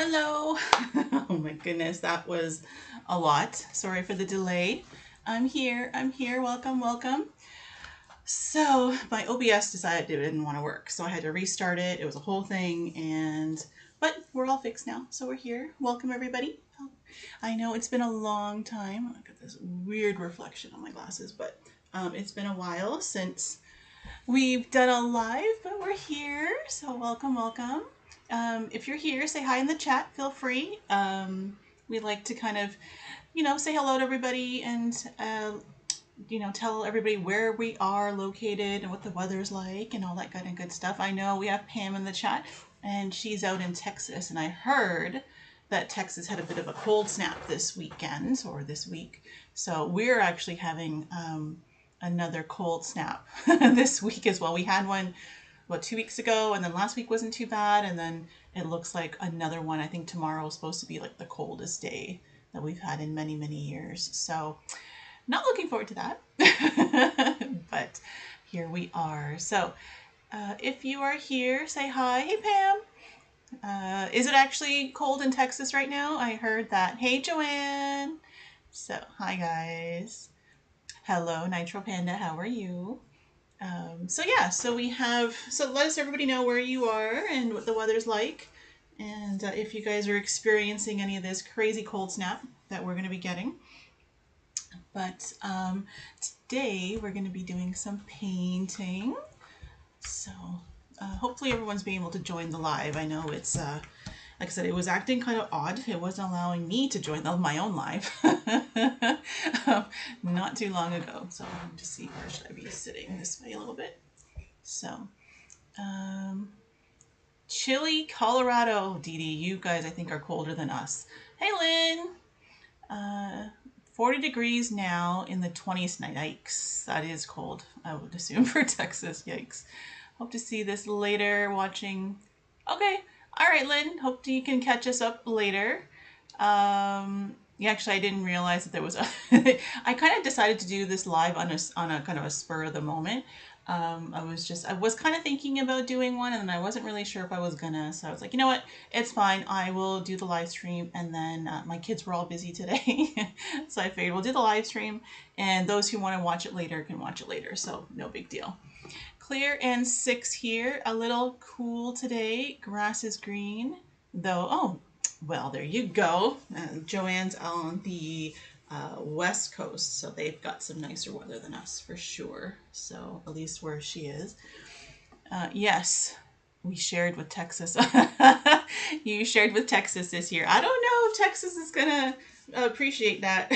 Hello. Oh my goodness, that was a lot. Sorry for the delay. I'm here. Welcome, welcome. So my OBS decided it didn't want to work, so I had to restart it. It was a whole thing, but we're all fixed now, so we're here. Welcome everybody. I know it's been a long time. Look at this weird reflection on my glasses, but it's been a while since we've done a live, but we're here. So welcome, welcome. If you're here, say hi in the chat. Feel free. We like to kind of, say hello to everybody and, tell everybody where we are located and what the weather's like and all that kind of good stuff. I know we have Pam in the chat and she's out in Texas, and I heard that Texas had a bit of a cold snap this weekend or this week. So we're actually having another cold snap this week as well. We had one 2 weeks ago, and then last week wasn't too bad, and then it looks like another one. I think tomorrow is supposed to be like the coldest day that we've had in many years, so not looking forward to that. But here we are. So if you are here, say hi. Hey Pam. Is it actually cold in Texas right now? I heard that. Hey Joanne. So hi guys. Hello Nitro Panda, how are you? So let us everybody know where you are and what the weather's like, and if you guys are experiencing any of this crazy cold snap that we're going to be getting. But today we're going to be doing some painting, so hopefully everyone's being able to join the live. I know it's like I said, it was acting kind of odd. It wasn't allowing me to join my own live not too long ago. So let me just see, where should I be sitting? This way a little bit. So, chilly Colorado, Dee Dee, you guys I think are colder than us. Hey Lynn, 40 degrees now, in the 20s tonight. Yikes, that is cold, I would assume, for Texas. Yikes. Hope to see this later watching. Okay. All right, Lynn, hope you can catch us up later. Yeah, actually, I didn't realize that there was a... I kind of decided to do this live on a kind of a spur of the moment. I was kind of thinking about doing one, and I wasn't really sure if I was gonna, so I was like, you know what, it's fine, I will do the live stream. And then my kids were all busy today, so I figured we'll do the live stream, and those who want to watch it later can watch it later, so no big deal. Clear and 6 here. A little cool today. Grass is green, though. Oh, well, there you go. Joanne's on the West Coast, so they've got some nicer weather than us for sure. So at least where she is. Yes, we shared with Texas. You shared with Texas this year. I don't know if Texas is gonna appreciate that,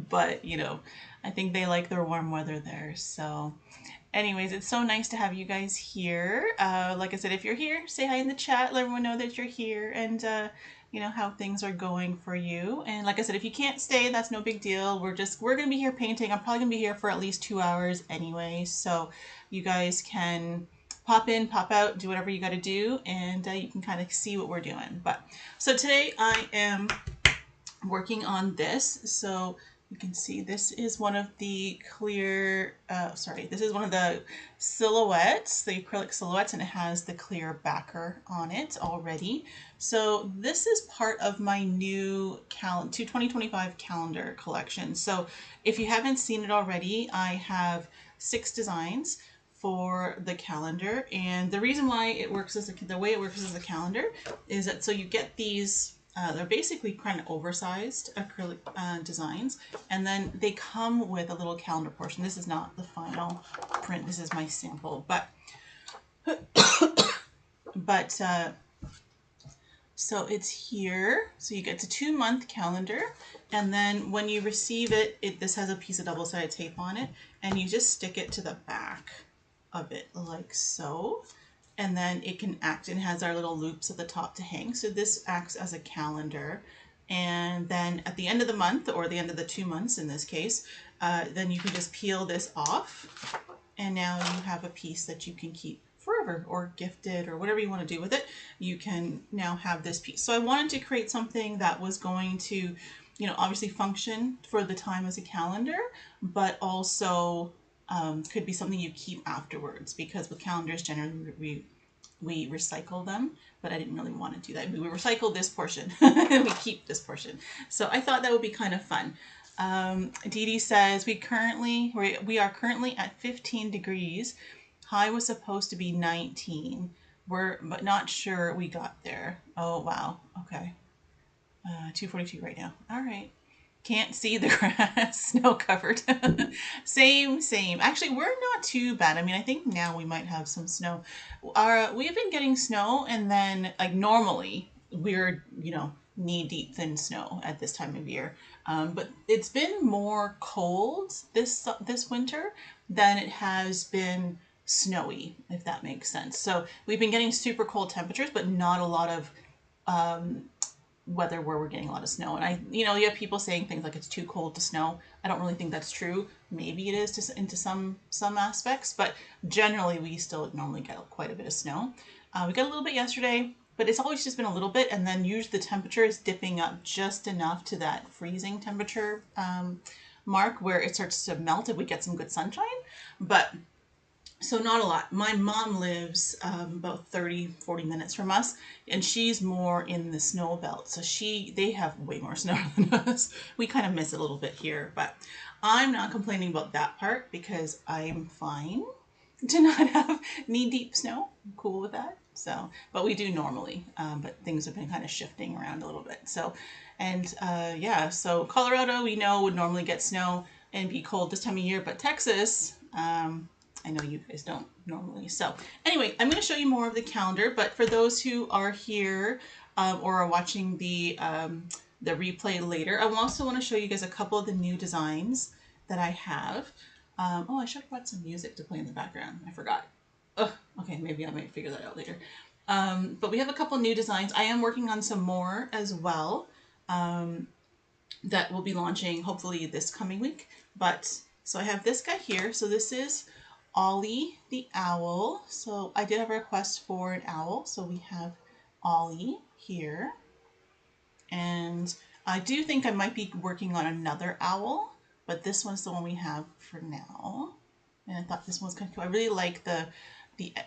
but I think they like their warm weather there. So anyways, it's so nice to have you guys here. Like I said, if you're here, say hi in the chat. Let everyone know that you're here, and how things are going for you. And like I said, if you can't stay, that's no big deal. We're gonna be here painting. I'm probably gonna be here for at least 2 hours anyway, so you guys can pop in, pop out, do whatever you got to do, and you can kind of see what we're doing. But so today I am working on this. So you can see this is one of the this is one of the silhouettes, the acrylic silhouettes, and it has the clear backer on it already. So this is part of my new 2025 calendar collection. So if you haven't seen it already, I have 6 designs for the calendar, and the reason why it works the way it works as a calendar is that so you get these. They're basically kind of oversized acrylic designs, and then they come with a little calendar portion. This is not the final print. This is my sample, but so it's here. So you get a 2-month calendar, and then when you receive it, this has a piece of double-sided tape on it, and you just stick it to the back of it like so. And then it can act and has our little loops at the top to hang. So this acts as a calendar. And then at the end of the month, or the end of the 2 months in this case, then you can just peel this off. And now you have a piece that you can keep forever, or gift it, or whatever you want to do with it. You can now have this piece. So I wanted to create something that was going to, obviously function for the time as a calendar, but also could be something you keep afterwards, because with calendars generally we recycle them but I didn't really want to do that. We recycle this portion and we keep this portion. So I thought that would be kind of fun. Dee Dee says we are currently at 15 degrees. High was supposed to be 19. But not sure we got there. Oh wow. Okay. 2:42 right now. All right. Can't see the grass, snow covered. Same. Actually, we're not too bad. I mean, I think now we might have some snow. We've been getting snow, and then like normally we're knee deep in snow at this time of year. But it's been more cold this winter than it has been snowy, if that makes sense. So we've been getting super cold temperatures, but not a lot of weather where we're getting a lot of snow. And you have people saying things like it's too cold to snow. I don't really think that's true. Maybe it is into some aspects, but generally we still normally get quite a bit of snow. We got a little bit yesterday, but it's always just been a little bit, and then usually the temperature is dipping up just enough to that freezing temperature mark where it starts to melt if we get some good sunshine. But so not a lot. My mom lives about 30-40 minutes from us, and she's more in the snow belt. So they have way more snow than us. We kind of miss it a little bit here, but I'm not complaining about that part because I'm fine to not have knee-deep snow. I'm cool with that. So, but we do normally, but things have been kind of shifting around a little bit. So, and yeah, so Colorado, we know would normally get snow and be cold this time of year, but Texas, I know you guys don't normally. So anyway, I'm going to show you more of the calendar, but for those who are here or are watching the replay later, I also want to show you guys a couple of the new designs that I have. Oh, I should have brought some music to play in the background. I forgot. Oh, okay, maybe I might figure that out later. But we have a couple new designs. I am working on some more as well that will be launching hopefully this coming week. But so I have this guy here. So this is Ollie the owl. So I did have a request for an owl. So we have Ollie here. And I do think I might be working on another owl, but this one's the one we have for now. And I thought this one's kind of cool. I really like the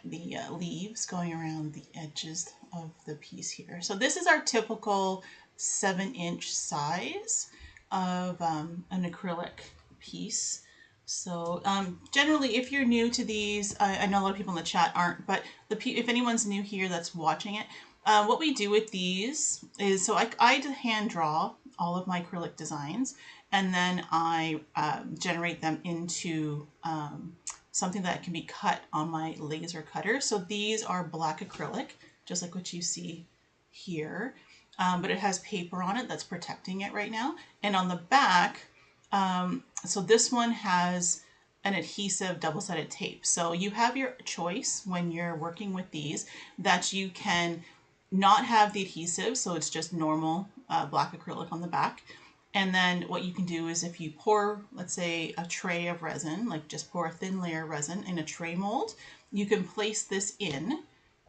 leaves going around the edges of the piece here. So this is our typical 7-inch size of an acrylic piece. So generally, if you're new to these, I know a lot of people in the chat aren't, but if anyone's new here that's watching it, what we do with these is, so I hand draw all of my acrylic designs, and then I generate them into something that can be cut on my laser cutter. So these are black acrylic, just like what you see here, but it has paper on it that's protecting it right now. And on the back, so this one has an adhesive double-sided tape. So you have your choice when you're working with these that you can not have the adhesive, so it's just normal black acrylic on the back. And then what you can do is if you pour, let's say, a tray of resin, like just pour a thin layer of resin in a tray mold, you can place this in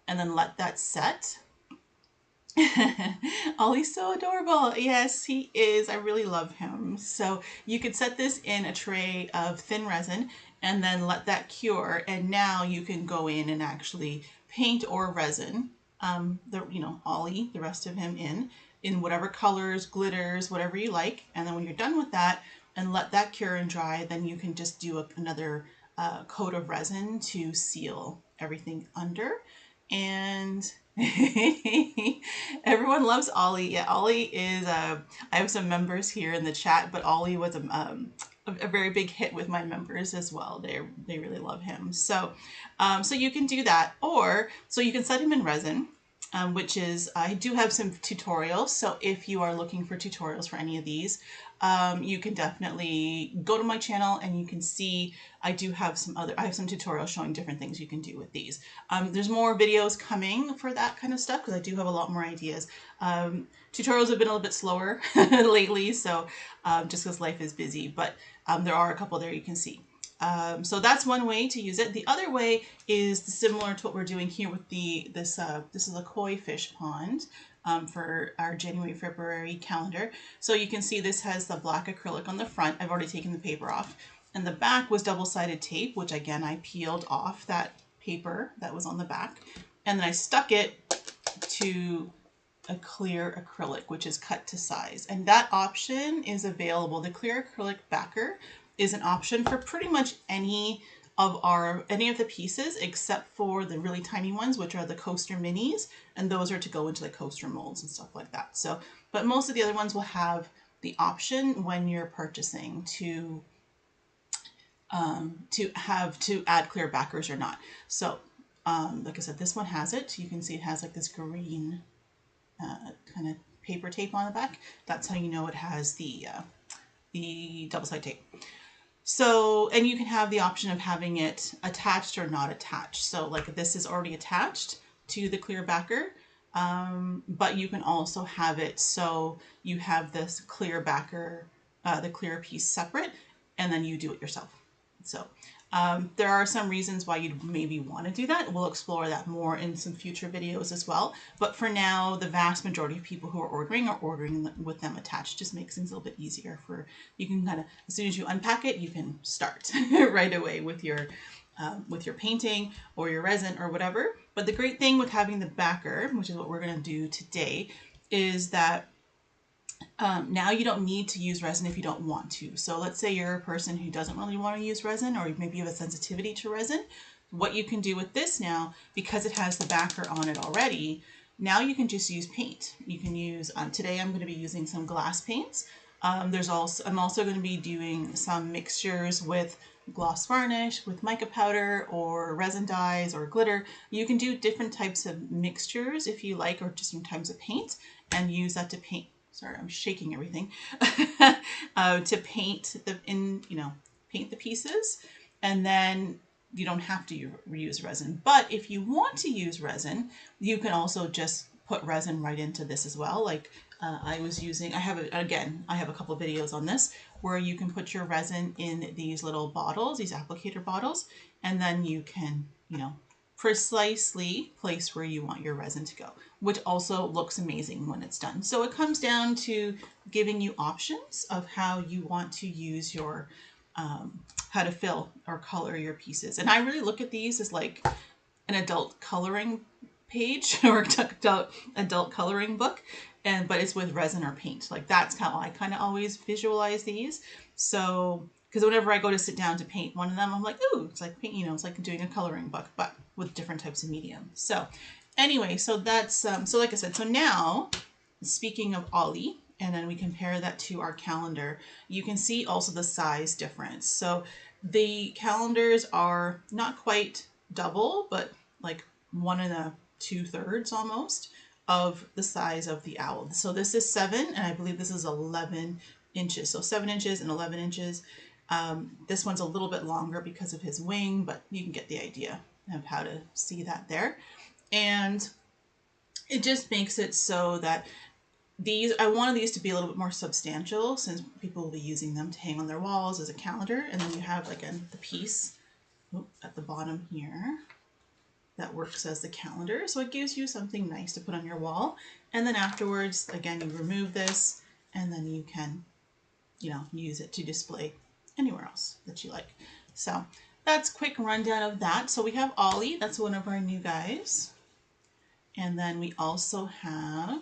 and then let that set. Ollie's so adorable. Yes, he is. I really love him. So you could set this in a tray of thin resin and then let that cure. And now you can go in and actually paint or resin Ollie, the rest of him in whatever colors, glitters, whatever you like. And then when you're done with that and let that cure and dry, then you can just do another coat of resin to seal everything under. And everyone loves Ollie. Yeah, Ollie is, I have some members here in the chat, but Ollie was a very big hit with my members as well. They really love him. So, so you can do that, or so you can set him in resin, which is, I do have some tutorials. So if you are looking for tutorials for any of these, you can definitely go to my channel and you can see I have some tutorials showing different things you can do with these. There's more videos coming for that kind of stuff because I do have a lot more ideas. Tutorials have been a little bit slower lately, so just because life is busy, but there are a couple there you can see. So that's one way to use it. The other way is similar to what we're doing here with this is a koi fish pond for our January-February calendar. So you can see this has the black acrylic on the front. I've already taken the paper off. And the back was double-sided tape, which again, I peeled off that paper that was on the back. And then I stuck it to a clear acrylic, which is cut to size. And that option is available. The clear acrylic backer is an option for pretty much any of the pieces except for the really tiny ones, which are the coaster minis, and those are to go into the coaster molds and stuff like that. So, but most of the other ones will have the option when you're purchasing to add clear backers or not. So, like I said, this one has it. You can see it has like this green kind of paper tape on the back. That's how you know it has the double-sided tape. So, and you can have the option of having it attached or not attached. So like this is already attached to the clear backer, but you can also have it so you have this clear backer, the clear piece separate, and then you do it yourself. So there are some reasons why you'd maybe want to do that. We'll explore that more in some future videos as well. But for now, the vast majority of people who are ordering with them attached. Just makes things a little bit easier for, you can kind of, as soon as you unpack it, you can start right away with your painting or your resin or whatever. But the great thing with having the backer, which is what we're going to do today, is that now you don't need to use resin if you don't want to. So let's say you're a person who doesn't really want to use resin, or maybe you have a sensitivity to resin. What you can do with this now, because it has the backer on it already, now you can just use paint. You can use, today I'm going to be using some glass paints. I'm also going to be doing some mixtures with gloss varnish, with mica powder, or resin dyes, or glitter. You can do different types of mixtures if you like, or just different types of paint, and use that to paint. Sorry, I'm shaking everything. To paint paint the pieces, and then you don't have to reuse resin. But if you want to use resin, you can also just put resin right into this as well. Like I have a couple of videos on this where you can put your resin in these little bottles, these applicator bottles, and then you can, precisely place where you want your resin to go, which also looks amazing when it's done. So it comes down to giving you options of how you want to use your, how to fill or color your pieces. And I really look at these as like an adult coloring page or adult coloring book, but it's with resin or paint. Like that's how I kind of always visualize these. So, because whenever I go to sit down to paint one of them, I'm like, ooh, it's like paint, it's like doing a coloring book, but with different types of medium. So anyway, so that's, so like I said, so now, speaking of Ollie, and then we compare that to our calendar, you can see also the size difference. So the calendars are not quite double, but like 1 2/3 almost of the size of the owl. So this is 7, and I believe this is 11 inches. So 7 inches and 11 inches. This one's a little bit longer because of his wing, but you can get the idea of how to see that there. And it just makes it so that I wanted these to be a little bit more substantial, since people will be using them to hang on their walls as a calendar. And then you have, again, the piece at the bottom here that works as the calendar. So it gives you something nice to put on your wall. And then afterwards, again, you remove this, and then you can, use it to display anywhere else that you like. So that's a quick rundown of that. So we have Ollie, that's one of our new guys. And then we also have,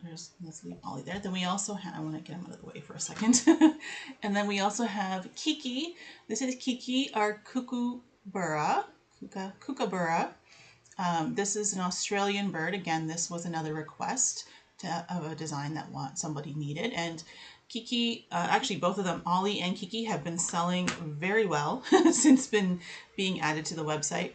let's leave Ollie there. Then we also have, I want to get him out of the way for a second. And then we also have Kiki. This is Kiki, our kookaburra. This is an Australian bird. Again, this was another request of a design that somebody needed. And Kiki, actually both of them, Ollie and Kiki, have been selling very well since being added to the website.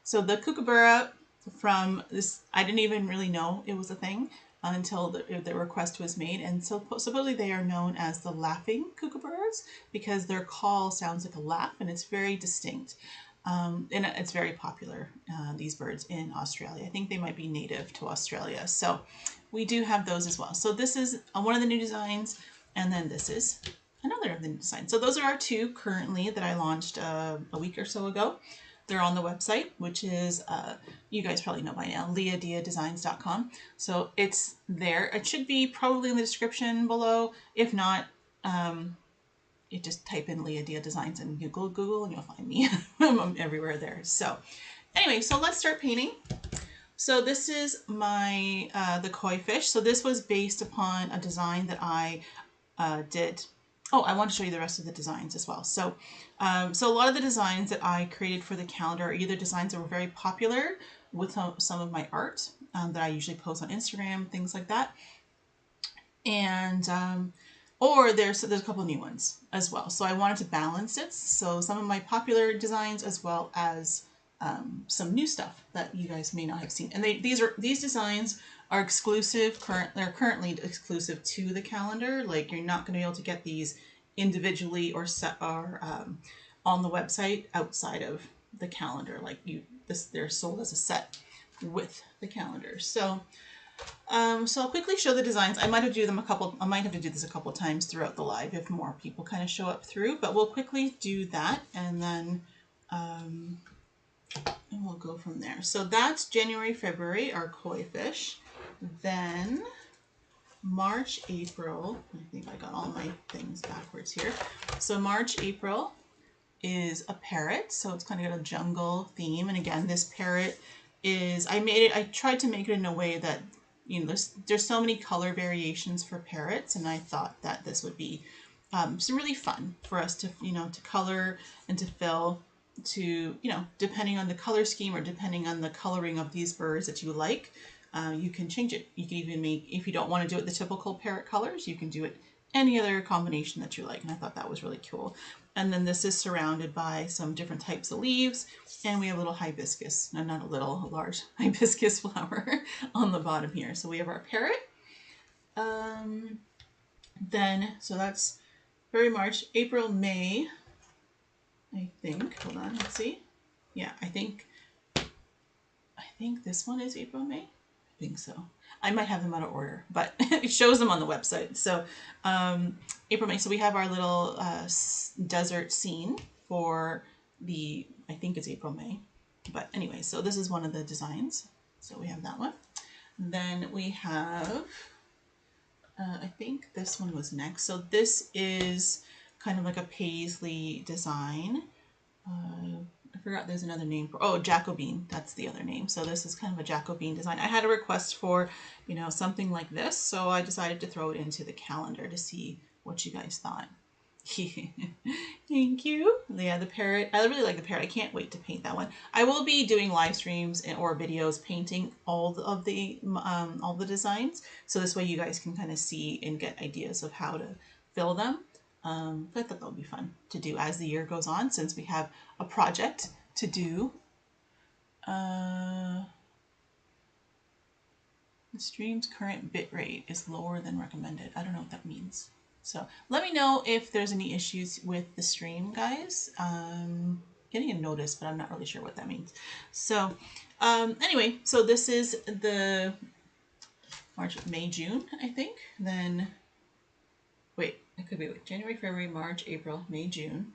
So the kookaburra from this, I didn't even really know it was a thing until the request was made. And so supposedly they are known as the laughing kookaburras because their call sounds like a laugh, and it's very distinct. And it's very popular, these birds in Australia. I think they might be native to Australia. So we do have those as well. So this is one of the new designs, and then this is another of the new designs. So those are our two currently that I launched a week or so ago. They're on the website, which is, you guys probably know by now, liadiadesigns.com. So it's there. It should be probably in the description below. If not, you just type in LiaDia Designs in Google and you'll find me. I'm everywhere there. So anyway, so let's start painting. So this is my the koi fish. So this was based upon a design that I did. Oh, I want to show you the rest of the designs as well. So a lot of the designs that I created for the calendar are either designs that were very popular with some of my art that I usually post on Instagram, things like that, and or there's a couple of new ones as well. So I wanted to balance it. So some of my popular designs as well as some new stuff that you guys may not have seen. And these designs are exclusive. They're currently exclusive to the calendar. Like you're not going to be able to get these individually or on the website outside of the calendar. Like they're sold as a set with the calendar. So I'll quickly show the designs. I might have to do this a couple times throughout the live if more people kind of show up through, but we'll quickly do that and then and we'll go from there. So that's January, February, our koi fish. Then March, April, I think I got all my things backwards here. So March, April is a parrot. So it's kind of got a jungle theme. And again, this parrot is, I tried to make it in a way that, you know, there's so many color variations for parrots. And I thought that this would be really fun for us to, you know, to color and to fill to, you know, depending on the color scheme or depending on the coloring of these birds that you like, you can change it. You can even make, if you don't want to do it the typical parrot colors, you can do it any other combination that you like. And I thought that was really cool. And then this is surrounded by some different types of leaves. And we have a little hibiscus, no, not a little, a large hibiscus flower on the bottom here. So we have our parrot. So that's February, March, April, May, I think. Hold on, let's see. Yeah, I think this one is April, May. I think so. I might have them out of order, but it shows them on the website. So April, May. So we have our little desert scene for I think it's April, May. But anyway, so this is one of the designs. So we have that one. Then we have, I think this one was next. So this is kind of like a paisley design. I forgot there's another name for, Jacobine, that's the other name. So this is kind of a Jacobine design. I had a request for, you know, something like this, so I decided to throw it into the calendar to see what you guys thought. Thank you. Yeah, the parrot, I really like the parrot. I can't wait to paint that one. I will be doing live streams or videos painting all the designs, so this way you guys can kind of see and get ideas of how to fill them. I thought that would be fun to do as the year goes on, since we have a project to do. The stream's current bitrate is lower than recommended. I don't know what that means. So let me know if there's any issues with the stream, guys. Getting a notice, but I'm not really sure what that means. So anyway, so this is the March, May, June, I think. Then, wait. It could be January, February, March, April, May, June.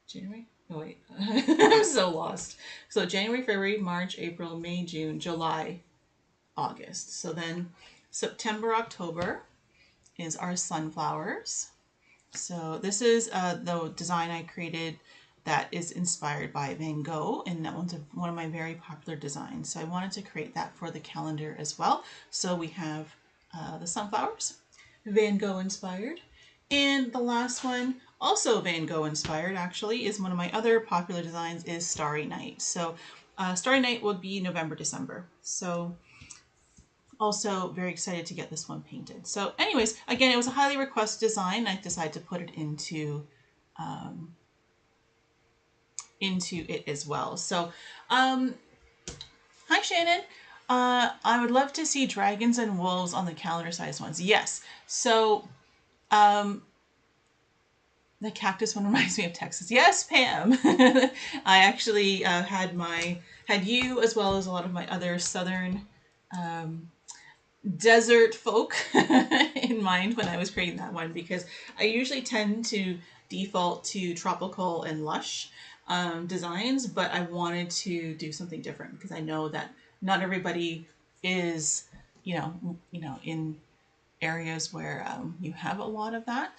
January? Oh, wait. I'm so lost. So January, February, March, April, May, June, July, August. So then September, October is our sunflowers. So this is the design I created that is inspired by Van Gogh, and that one's one of my very popular designs. So I wanted to create that for the calendar as well. So we have the sunflowers, Van Gogh inspired. And the last one, also Van Gogh inspired actually, is one of my other popular designs, is Starry Night. So Starry Night would be November, December. So also very excited to get this one painted. So anyways, again, it was a highly requested design. I decided to put it into it as well. So hi Shannon. I would love to see dragons and wolves on the calendar size ones. Yes. So, the cactus one reminds me of Texas. Yes, Pam. I actually had you as well as a lot of my other southern desert folk in mind when I was creating that one, because I usually tend to default to tropical and lush designs, but I wanted to do something different because I know that not everybody is, you know, in areas where you have a lot of that.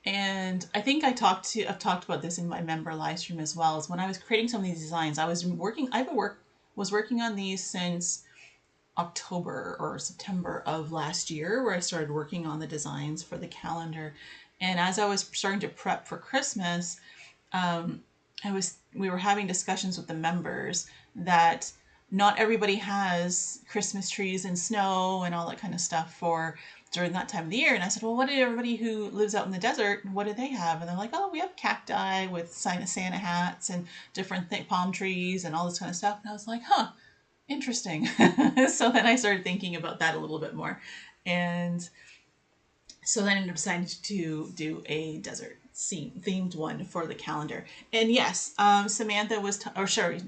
And I think I've talked about this in my member live stream as well, is when I was creating some of these designs, I've been was working on these since October or September of last year, where I started working on the designs for the calendar. And as I was starting to prep for Christmas, we were having discussions with the members that not everybody has Christmas trees and snow and all that kind of stuff for during that time of the year. And I said, well, what did everybody who lives out in the desert, what do they have? And they're like, oh, we have cacti with Santa hats and different palm trees and all this kind of stuff. And I was like, huh, interesting. So then I started thinking about that a little bit more. And so then I ended up deciding to do a desert themed one for the calendar. And yes, Samantha was,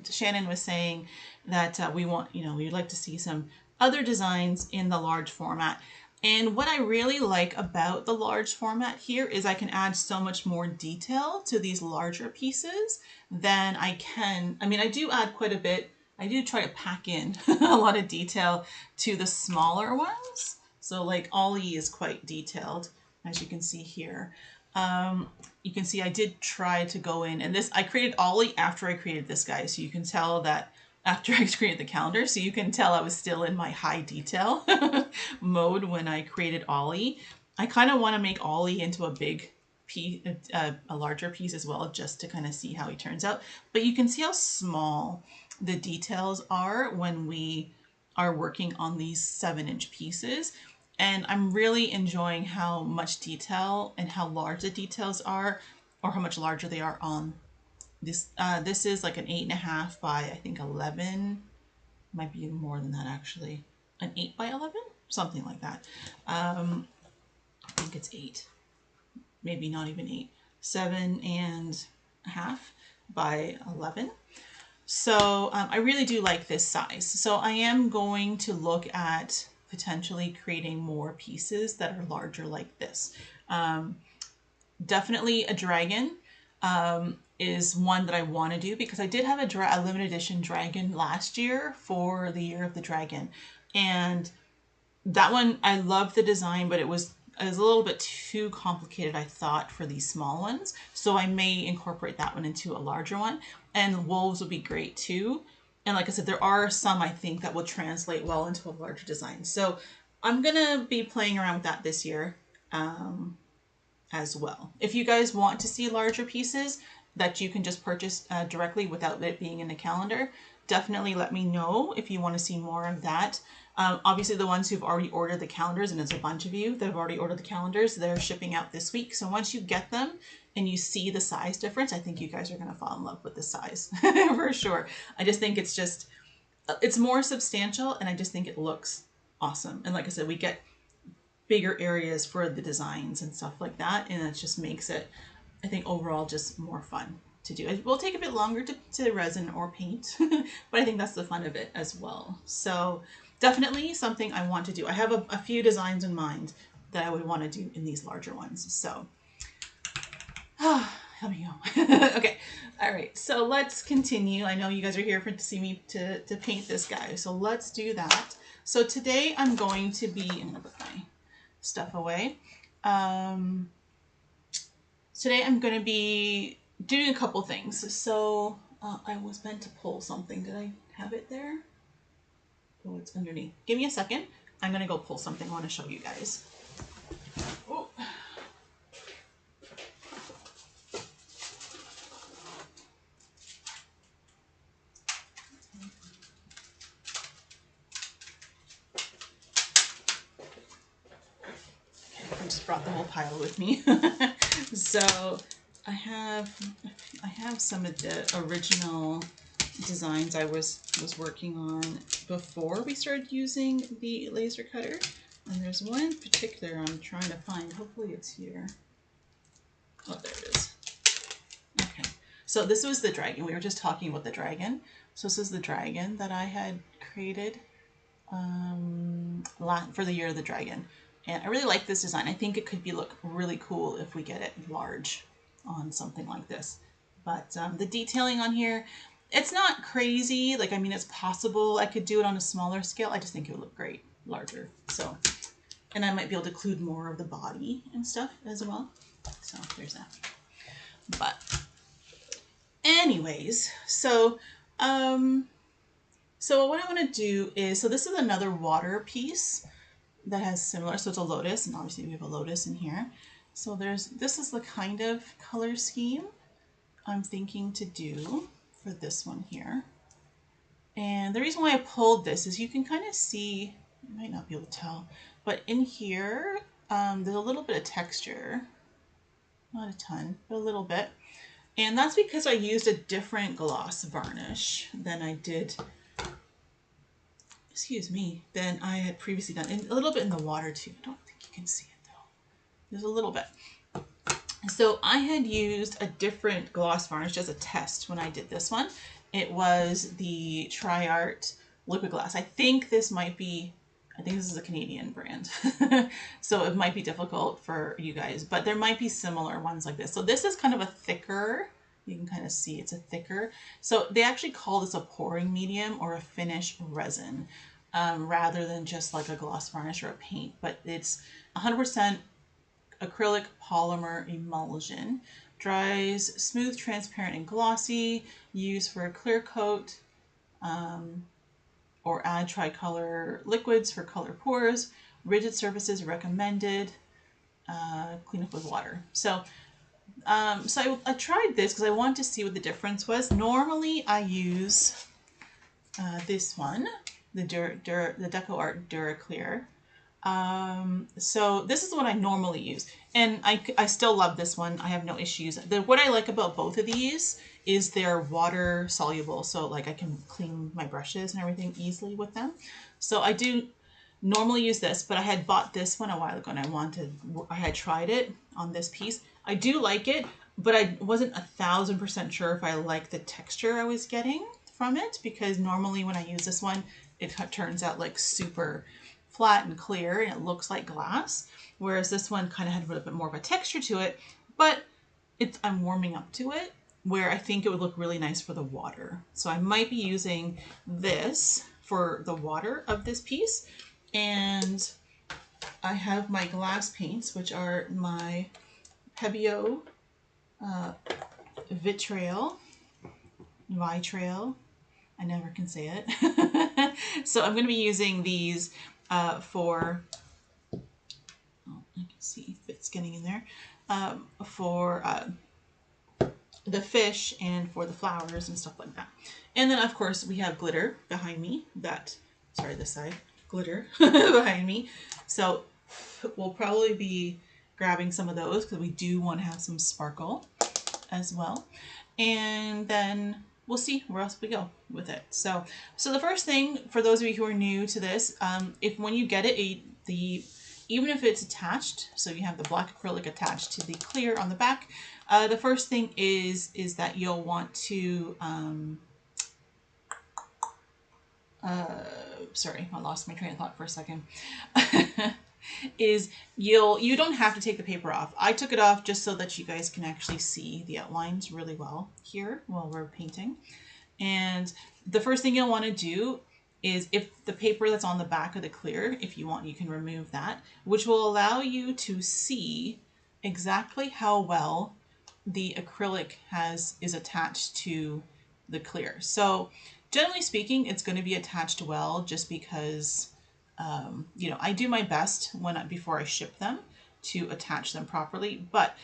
Shannon was saying that we want, we'd like to see some other designs in the large format. And what I really like about the large format here is I can add so much more detail to these larger pieces than I can. I mean, I do add quite a bit. I do try to pack in a lot of detail to the smaller ones. So like Ollie is quite detailed, as you can see here. You can see I did try to go in, and this, I created Ollie after I created this guy. So you can tell that after I created the calendar, so you can tell I was still in my high detail mode when I created Ollie. I kind of want to make Ollie into a big piece, a larger piece as well, just to kind of see how he turns out. But you can see how small the details are when we are working on these 7-inch pieces. And I'm really enjoying how much detail and how large the details are, or how much larger they are on this. This is like an 8.5 by, I think, 11. Might be even more than that, actually. An 8 by 11? Something like that. I think it's 8. Maybe not even 8. 7.5 by 11. So I really do like this size. So I am going to look at potentially creating more pieces that are larger like this. Definitely a dragon is one that I want to do, because I did have a limited edition dragon last year for the Year of the Dragon. And that one, I loved the design, but it was a little bit too complicated, I thought, for these small ones. So I may incorporate that one into a larger one. And wolves would be great too. And like I said, there are some I think that will translate well into a larger design. So I'm going to be playing around with that this year as well. If you guys want to see larger pieces that you can just purchase directly without it being in the calendar, definitely let me know if you want to see more of that. Obviously, the ones who've already ordered the calendars, and there's a bunch of you that have already ordered the calendars, they're shipping out this week. So once you get them and you see the size difference, I think you guys are going to fall in love with the size for sure. I just think it's more substantial, and I just think it looks awesome. And like I said, we get bigger areas for the designs and stuff like that, and it just makes it, I think, overall just more fun to do. It will take a bit longer to resin or paint, but I think that's the fun of it as well. So definitely something I want to do. I have a few designs in mind that I would want to do in these larger ones. So, here we go. Okay. All right. So let's continue. I know you guys are here to see me to paint this guy. So let's do that. So today I'm going to put my stuff away. Today I'm going to be doing a couple things. So I was meant to pull something. Did I have it there? Oh, it's underneath. Give me a second. I'm going to go pull something I want to show you guys. Oh. I just brought the whole pile with me. So I have some of the original designs I was working on before we started using the laser cutter, and there's one in particular I'm trying to find. Hopefully it's here. Oh, there it is. Okay, so this was the dragon. We were just talking about the dragon. So this is the dragon that I had created for the Year of the Dragon, and I really like this design. I think it could look really cool if we get it large on something like this. But the detailing on here, it's not crazy. Like, I mean, it's possible I could do it on a smaller scale. I just think it would look great larger. So, and I might be able to include more of the body and stuff as well. So there's that. But anyways, so So what I want to do is, so this is another water piece that has similar, so it's a lotus, and obviously we have a lotus in here. So this is the kind of color scheme I'm thinking to do for this one here. And the reason why I pulled this is you can kind of see, you might not be able to tell, but in here, there's a little bit of texture, not a ton, but a little bit. And that's because I used a different gloss varnish than I did, excuse me, than I had previously done. And a little bit in the water too. I don't think you can see it though. There's a little bit. So I had used a different gloss varnish as a test when I did this one. It was the TriArt liquid glass. I think this is a Canadian brand. So it might be difficult for you guys, but there might be similar ones like this. So this is kind of a thicker, you can kind of see it's a thicker. So they actually call this a pouring medium or a finish resin, rather than just like a gloss varnish or a paint, but it's 100% acrylic polymer emulsion. Dries smooth, transparent, and glossy. Used for a clear coat, or add tricolor liquids for color pours. Rigid surfaces recommended. Clean up with water. So I tried this because I wanted to see what the difference was. Normally I use this one, the DecoArt DuraClear. So this is what I normally use, and I still love this one. I have no issues. What I like about both of these is they're water soluble, so like I can clean my brushes and everything easily with them. So I do normally use this, but I had bought this one a while ago and I had tried it on this piece. I do like it, but I wasn't 1000% sure if I liked the texture I was getting from it, because normally when I use this one, it turns out like super flat and clear and it looks like glass, whereas this one kind of had a little bit more of a texture to it, but I'm warming up to it, where I think it would look really nice for the water. So I might be using this for the water of this piece. And I have my glass paints, which are my Pebeo Vitrail, I never can say it. So I'm going to be using these for, oh, I can see if it's getting in there, for the fish and for the flowers and stuff like that. And then of course we have glitter behind me, this side, glitter behind me. So we'll probably be grabbing some of those because we do want to have some sparkle as well. And then we'll see where else we go with it. So the first thing, for those of you who are new to this, if when you get it, even if it's attached, so you have the black acrylic attached to the clear on the back, the first thing is that you'll want to, sorry, I lost my train of thought for a second. Is you don't have to take the paper off. I took it off just so that you guys can actually see the outlines really well here while we're painting. And the first thing you'll want to do is, if the paper that's on the back of the clear, if you want, you can remove that, which will allow you to see exactly how well the acrylic is attached to the clear. So generally speaking, it's going to be attached well, just because you know, I do my best before I ship them to attach them properly, but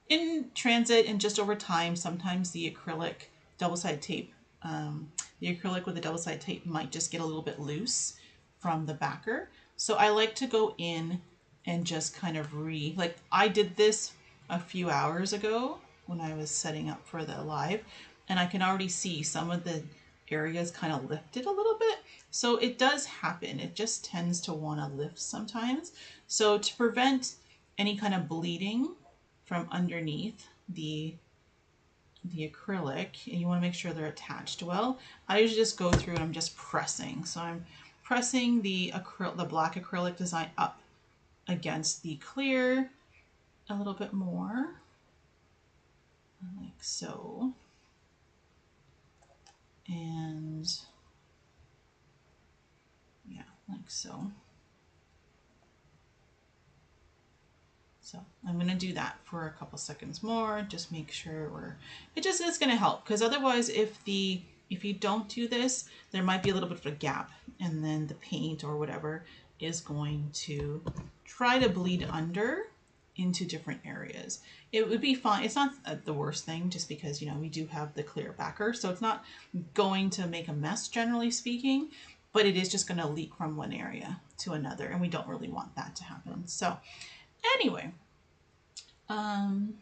in transit and just over time, sometimes the acrylic double-sided tape, the acrylic with the double-sided tape might just get a little bit loose from the backer. So I like to go in and just kind of like I did this a few hours ago when I was setting up for the live, and I can already see some of the areas kind of lifted a little bit. So it does happen. It just tends to want to lift sometimes. So to prevent any kind of bleeding from underneath the acrylic, and you want to make sure they're attached well, I usually just go through and I'm just pressing. So I'm pressing the black acrylic design up against the clear a little bit more, like so. And yeah, like so. So I'm going to do that for a couple seconds more, just make sure it's going to help, because otherwise if the If you don't do this, there might be a little bit of a gap, and then the paint or whatever is going to try to bleed under into different areas. It would be fine. It's not the worst thing, just because, you know, we do have the clear backer, so it's not going to make a mess generally speaking, but it is just going to leak from one area to another, and we don't really want that to happen. So anyway, do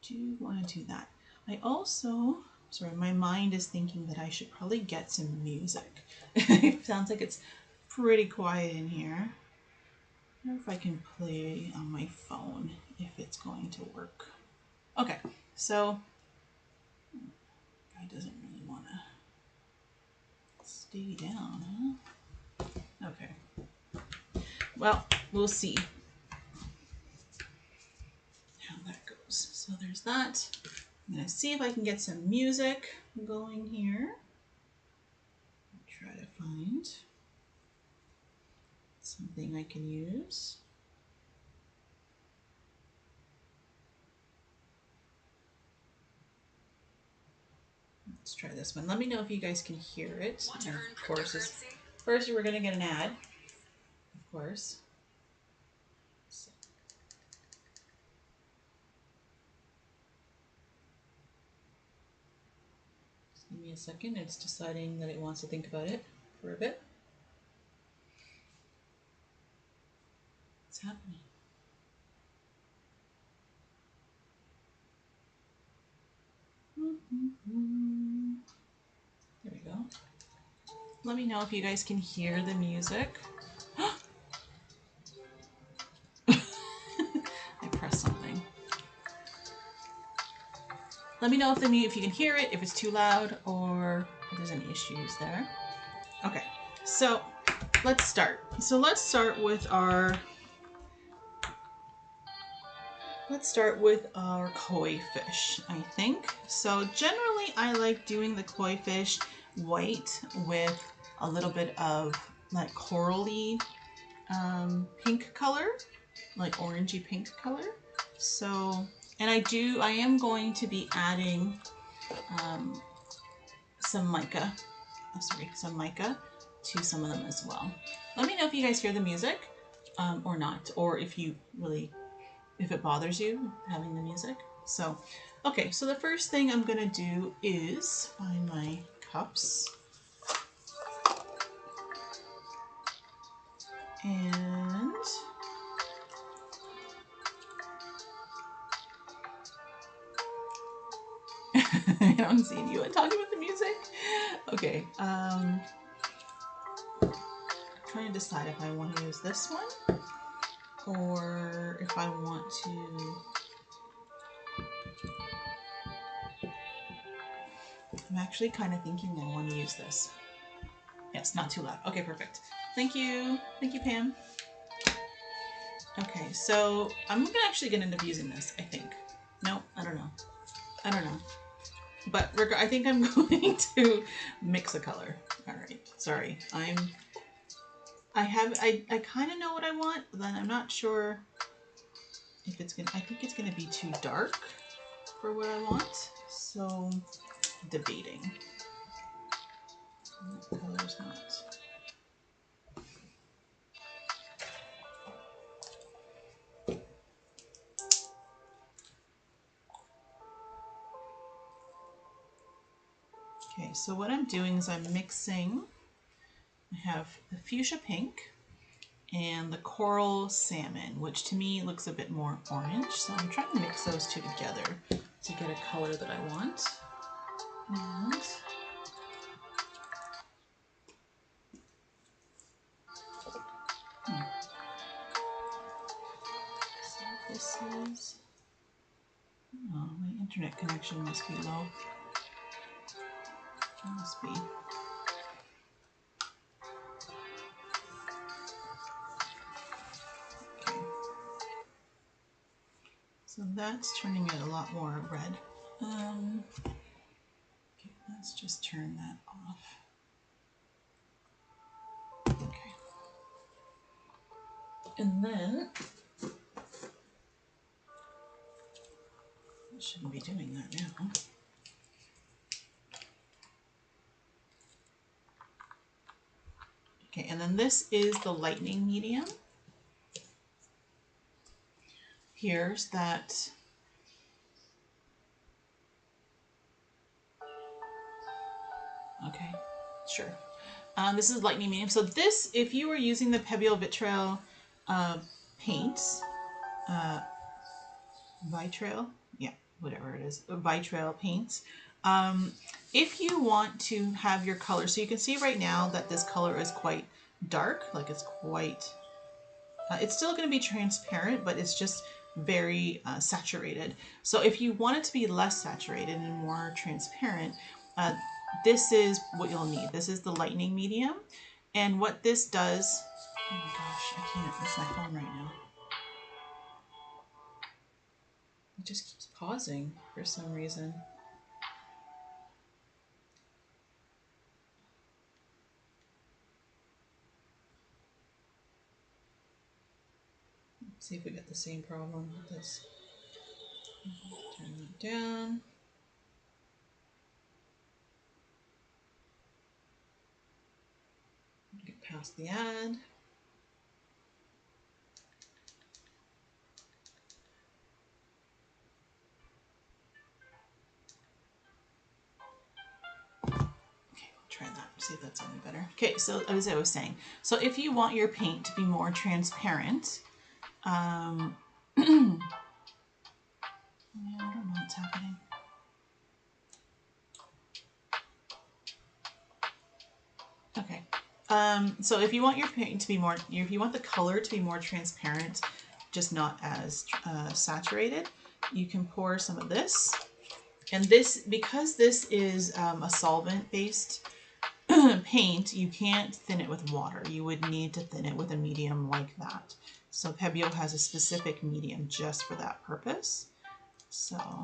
you want to do that? I also, sorry, my mind is thinking that I should probably get some music. It sounds like it's pretty quiet in here. I wonder if I can play on my phone, if it's going to work. Okay, so guy doesn't really want to stay down, huh? Okay. Well, we'll see how that goes. So there's that. I'm gonna see if I can get some music going here. Try to find something I can use. Let's try this one. Let me know if you guys can hear it. And of course, first we're gonna get an ad, of course. So. Just give me a second. It's deciding that it wants to think about it for a bit. What's happening? There we go. Let me know if you guys can hear the music. I pressed something. Let me know if you can hear it, if it's too loud, or if there's any issues there. Okay, so let's start. So let's start with our koi fish, I think. So generally I like doing the koi fish white with a little bit of like corally pink color, like orangey pink color. So, and I am going to be adding some mica to some of them as well. Let me know if you guys hear the music or not, or if it bothers you having the music. So, okay, so the first thing I'm gonna do is find my cups. And I don't see you talking about the music. Okay, I'm trying to decide if I want to use this one or if I want to. I'm actually kind of thinking I want to use this. Yes, not too loud. Okay, perfect. Thank you. Thank you, Pam. Okay, so I'm actually going to end up using this, I think. No, I don't know. But I think I'm going to mix a color. All right, sorry. I kind of know what I want, but then I'm not sure if it's going to, I think it's going to be too dark for what I want. So, debating. What color's not? Okay, so what I'm doing is I'm mixing, I have the fuchsia pink and the coral salmon, which to me looks a bit more orange. So I'm trying to mix those two together to get a color that I want. And so this is, oh, my internet connection must be low. It must be. Okay. So that's turning it a lot more red. Okay, let's just turn that off. Okay. And then, I shouldn't be doing that now. and this is the lightning medium. Here's that. Okay, sure. This is lightning medium. So this, if you were using the Pebeo Vitrail paints, Vitrail, yeah, whatever it is, Vitrail paints. If you want to have your color, so you can see right now that this color is quite dark, like it's quite, it's still going to be transparent, but it's just very saturated. So if you want it to be less saturated and more transparent, this is what you'll need. This is the lightning medium. And what this does, oh my gosh, I can't, that's my phone right now. It just keeps pausing for some reason. Let's see if we get the same problem with this. Turn that down. Get past the ad. Try that, see if that's any better. Okay, so as I was saying, so if you want your paint to be more transparent, yeah, I don't know what's happening. Okay, so if you want your paint to be more, if you want the color to be more transparent, just not as saturated, you can pour some of this. And this, because this is a solvent-based paint, you can't thin it with water. You would need to thin it with a medium like that. So Pebeo has a specific medium just for that purpose. So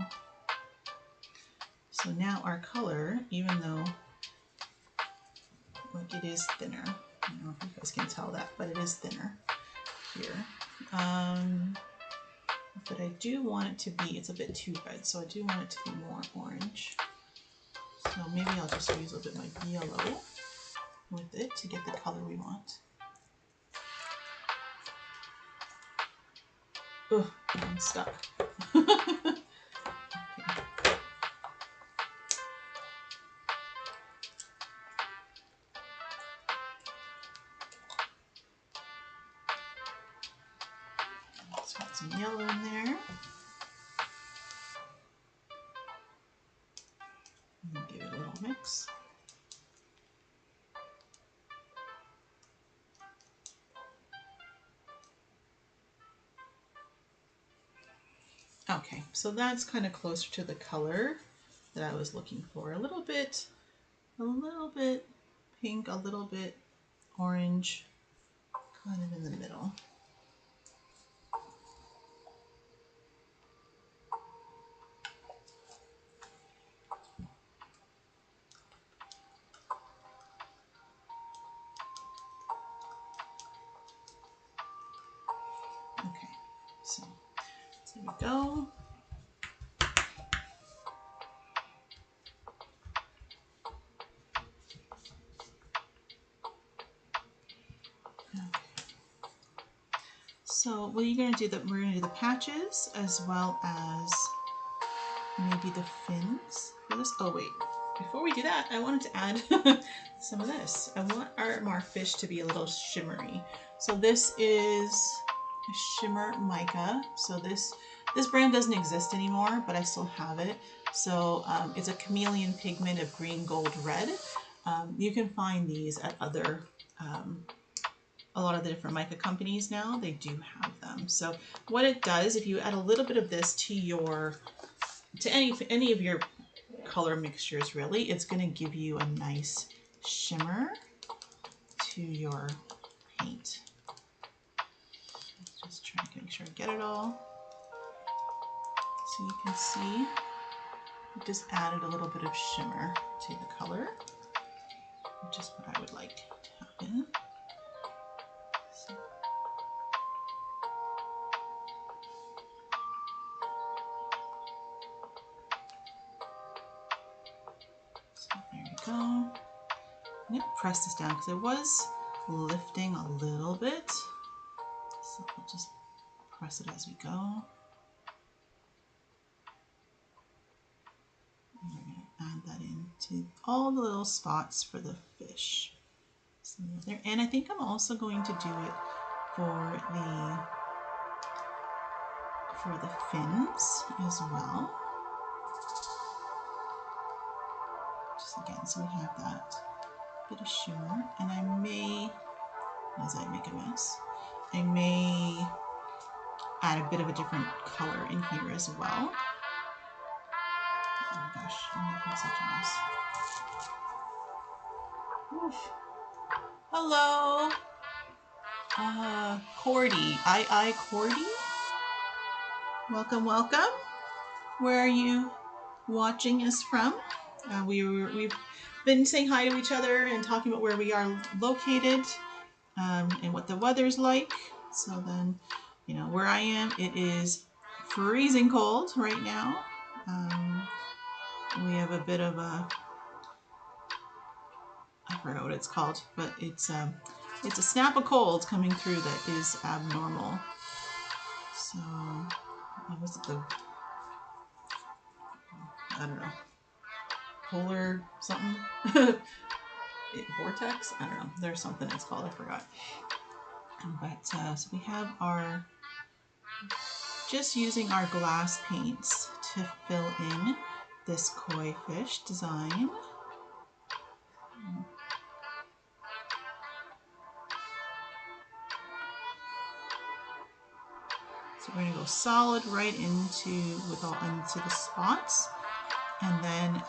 now our color, even though like it is thinner, I don't know if you guys can tell that, but it is thinner here. But I do want it to be, it's a bit too red, so I do want it to be more orange. So maybe I'll just use a little bit of my yellow with it to get the color we want. Ugh, I'm stuck. Let's got some yellow in there. And give it a little mix. Okay, so that's kind of closer to the color that I was looking for. A little bit pink, a little bit orange, kind of in the middle. Okay, so there we go. So what are you going to do? That we're going to do the patches as well as maybe the fins for this. Oh wait, before we do that, I wanted to add some of this. I want our fish to be a little shimmery. So this is a shimmer mica. So this brand doesn't exist anymore, but I still have it. So it's a chameleon pigment of green, gold, red. You can find these at other a lot of the different mica companies now, they do have them. So what it does, if you add a little bit of this to any of your color mixtures, really, it's going to give you a nice shimmer to your paint. Just trying to make sure I get it all. So you can see, I just added a little bit of shimmer to the color, which is what I would like to happen. So there we go. I'm going to press this down because lifting a little bit. So we'll just press it as we go. And we're going to add that into all the little spots for the fish. So there. And I think I'm also going to do it for the fins as well. Just again, so we have that bit of shimmer. And I may, as I make a mess, I may add a bit of a different color in here as well. Oh my gosh, I'm making such a mess. Oof. Hello, Cordy, Cordy. Welcome, welcome. Where are you watching us from? We've been saying hi to each other and talking about where we are located and what the weather's like. So then, you know, where I am, it is freezing cold right now. We have a bit of a, I forgot what it's called, but it's a snap of cold coming through that is abnormal. So, what was it, I don't know, polar something? Vortex? I don't know. There's something it's called. I forgot. But so we have our, just using our glass paints to fill in this koi fish design. So we're going to go solid right into the spots. And then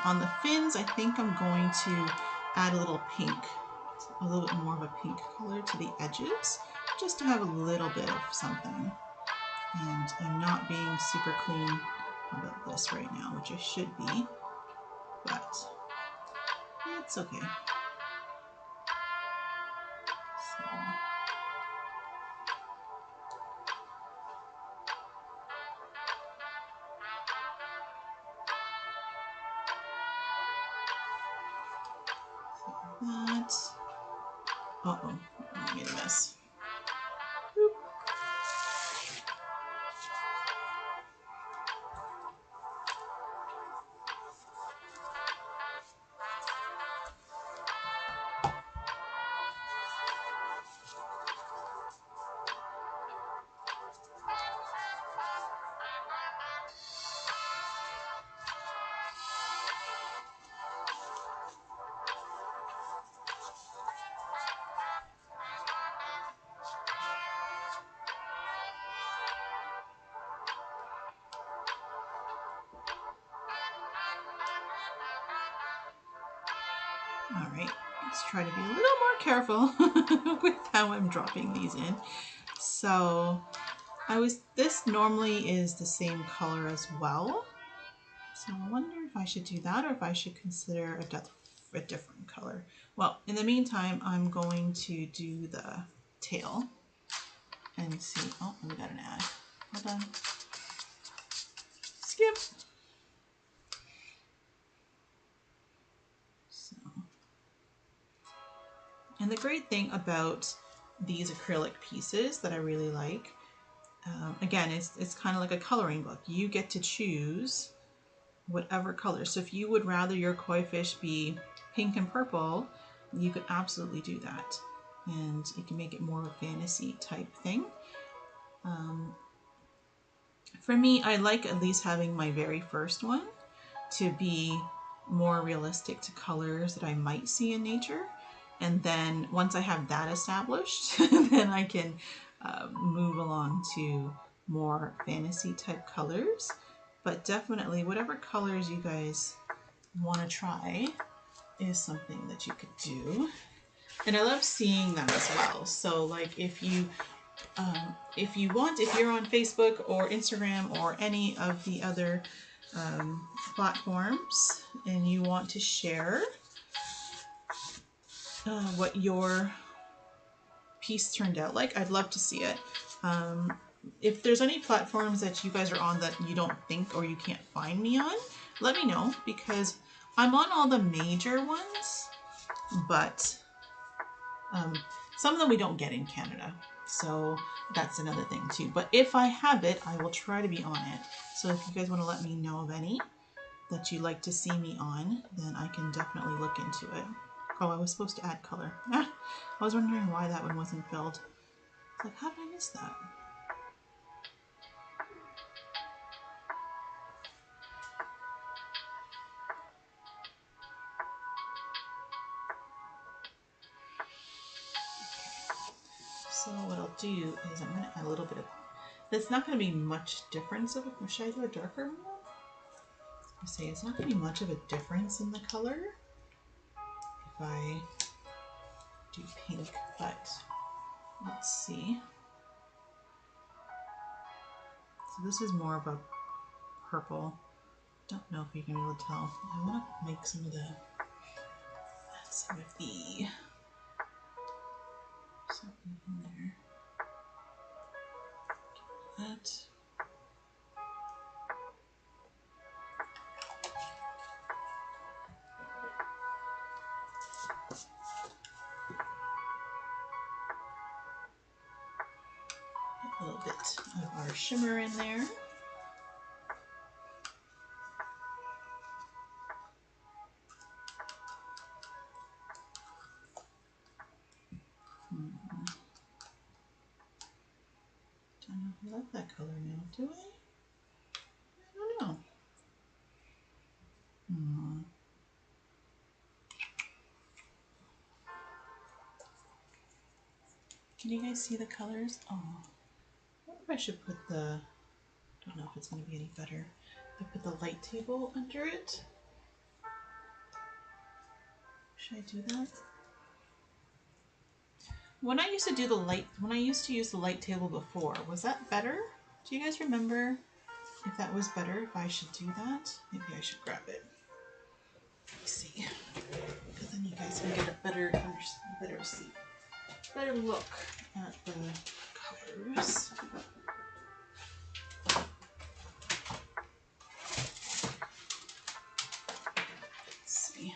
on the fins, I think I'm going to add a little pink, a little bit more of a pink color to the edges, just to have a little bit of something. And I'm not being super clean about this right now, which I should be, but it's okay. That. Uh-oh, I made a mess. Boop. All right, let's try to be a little more careful with how I'm dropping these in. So this normally is the same color as well. So I wonder if I should do that or if I should consider a different color. Well, in the meantime, I'm going to do the tail and see. Oh, we got an ad. Hold on. Skip. So, and the great thing about these acrylic pieces that I really like, again, it's kind of like a coloring book. You get to choose whatever color. So if you would rather your koi fish be pink and purple, you could absolutely do that. And you can make it more of a fantasy type thing. For me, I like at least having my very first one to be more realistic to colors that I might see in nature. And then once I have that established, then I can move along to more fantasy type colors. But definitely whatever colors you guys want to try is something that you could do. And I love seeing them as well. So like if you want, if you're on Facebook or Instagram or any of the other platforms and you want to share what your piece turned out like, I'd love to see it. If there's any platforms that you guys are on that you don't think or you can't find me on, let me know, because I'm on all the major ones, but Some of them we don't get in Canada, so that's another thing too. But if I have it, I will try to be on it. So if you guys want to let me know of any that you'd like to see me on, then I can definitely look into it. Oh, I was supposed to add color. I was wondering why that one wasn't filled. It's like, how did I miss that? So what I'll do is I'm going to add a little bit of, there's not going to be much difference of it. Should I do a darker one? I say it's not going to be much of a difference in the color if I do pink, but let's see. So this is more of a purple. Don't know if you can really tell. I want to make some of the, add some of the, something in there. That. A little bit of our shimmer in there. Don't know if I like that color now, do I? I don't know. Can you guys see the colors? Oh, I wonder if I should put the, I don't know if it's going to be any better. If I put the light table under it. Should I do that? When I used to do the light, when I used to use the light table before, was that better? Do you guys remember if that was better, if I should do that? Maybe I should grab it. Let me see. Because then you guys can get a better look at the colors. Let's see.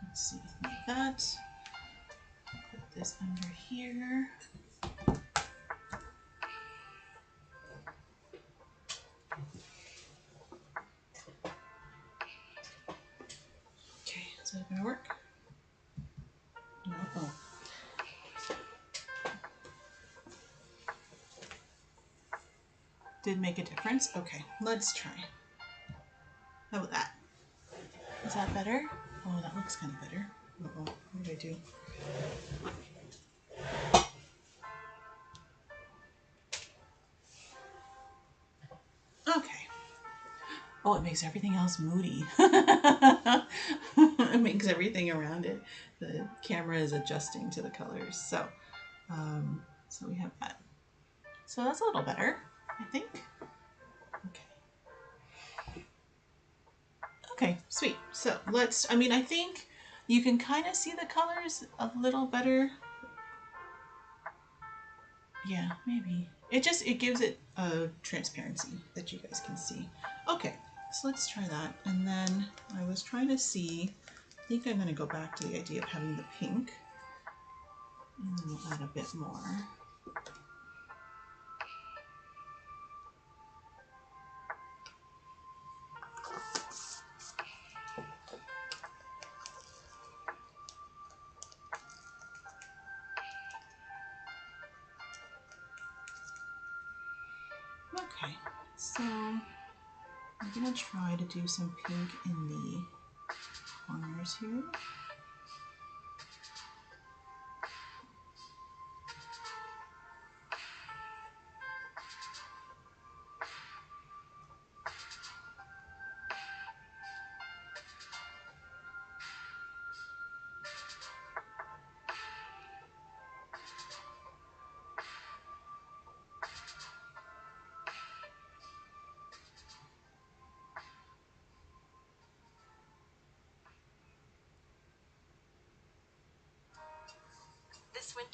Let's see, like that. Put this under here. Okay, is that gonna work? No. Oh. Did make a difference? Okay, let's try. How about that? Is that better? Oh, that looks kind of better. Uh-oh, what did I do? Okay. Oh, it makes everything else moody. It makes everything around it. The camera is adjusting to the colors. So, so we have that. So that's a little better, I think. Okay. Okay, sweet. So let's, I mean, I think you can kind of see the colors a little better. Yeah, maybe. It gives it a transparency that you guys can see. Okay, so let's try that. And then I was trying to see, I think I'm going to go back to the idea of having the pink. And then we'll add a bit more. Okay, so I'm going to try to do some pink in the corners here.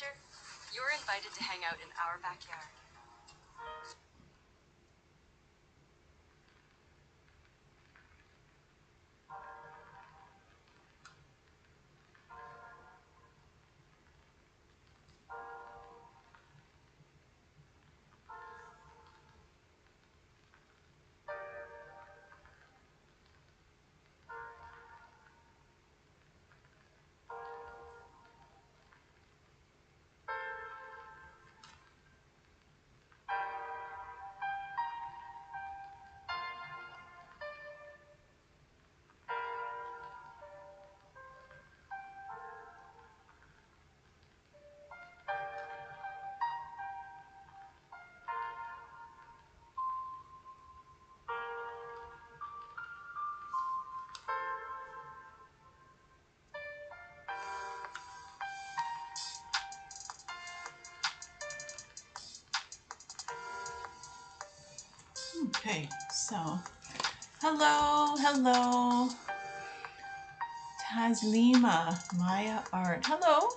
Victor, you're invited to hang out in our backyard. Okay, so hello, Taslima, Maya Art. Hello,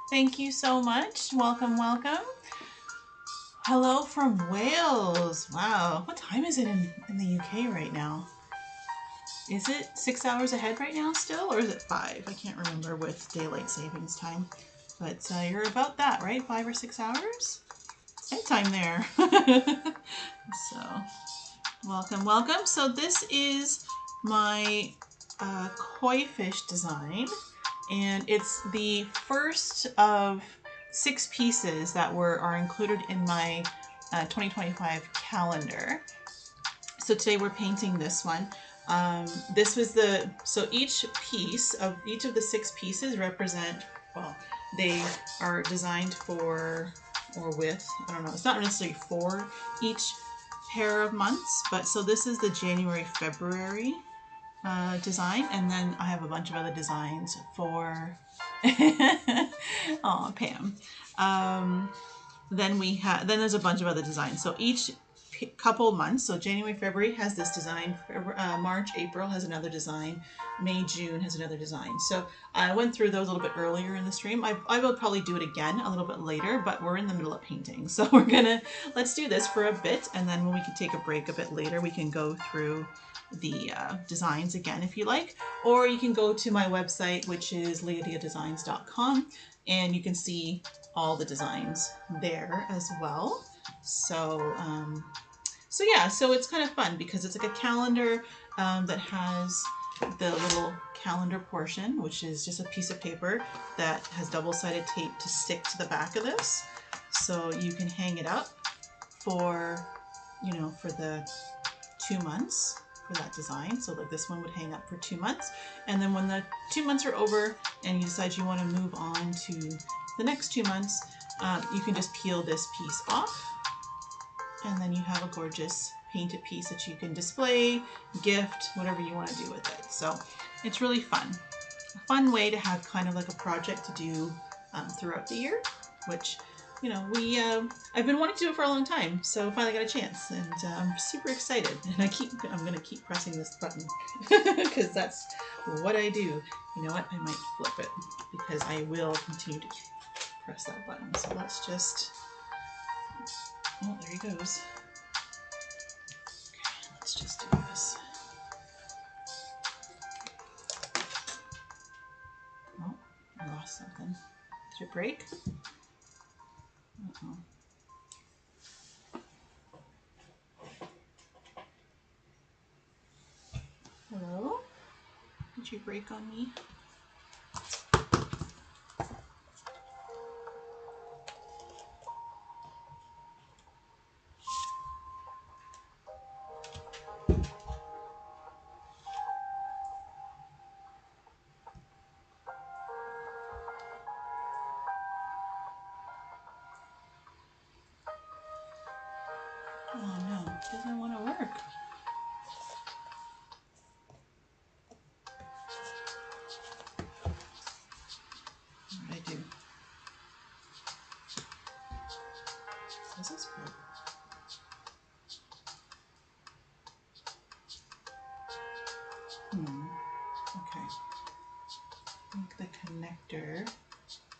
thank you so much. Welcome. Hello from Wales. Wow, what time is it in the UK right now? Is it 6 hours ahead right now still, or is it 5? I can't remember with daylight savings time. But you're about that, right? 5 or 6 hours? It's nighttime there. So, welcome. So this is my koi fish design, and it's the first of 6 pieces that are included in my 2025 calendar. So today we're painting this one. This was so each of the 6 pieces represent, well, they are designed for, or with, I don't know, it's not necessarily for each pair of months, but so this is the January, February design, and then I have a bunch of other designs for, oh, Pam. Then there's a bunch of other designs. So each couple months, so January, February has this design, March, April has another design, May, June has another design. So I went through those a little bit earlier in the stream. I will probably do it again a little bit later, but we're in the middle of painting. So let's do this for a bit, and then when we can take a break a bit later, we can go through the designs again if you like, or you can go to my website, which is liadiadesigns.com, and you can see all the designs there as well. So yeah, so it's kind of fun because it's like a calendar that has the little calendar portion, which is just a piece of paper that has double-sided tape to stick to the back of this. So you can hang it up for, for the 2 months for that design. So like this one would hang up for 2 months. And then when the 2 months are over and you decide you want to move on to the next 2 months, you can just peel this piece off, and then you have a gorgeous painted piece that you can display, gift, whatever you want to do with it. So it's really fun. A fun way to have kind of like a project to do throughout the year, which, I've been wanting to do it for a long time, so finally got a chance, and I'm super excited. And I'm going to keep pressing this button because that's what I do. You know what? I might flip it because I will continue to press that button. So let's just, oh, there he goes. Okay, let's just do this. Oh, I lost something. Did it break? Uh-oh. Hello? Did you break on me? Oh no, it doesn't want to work. What did I do? Does this work? Okay. I think the connector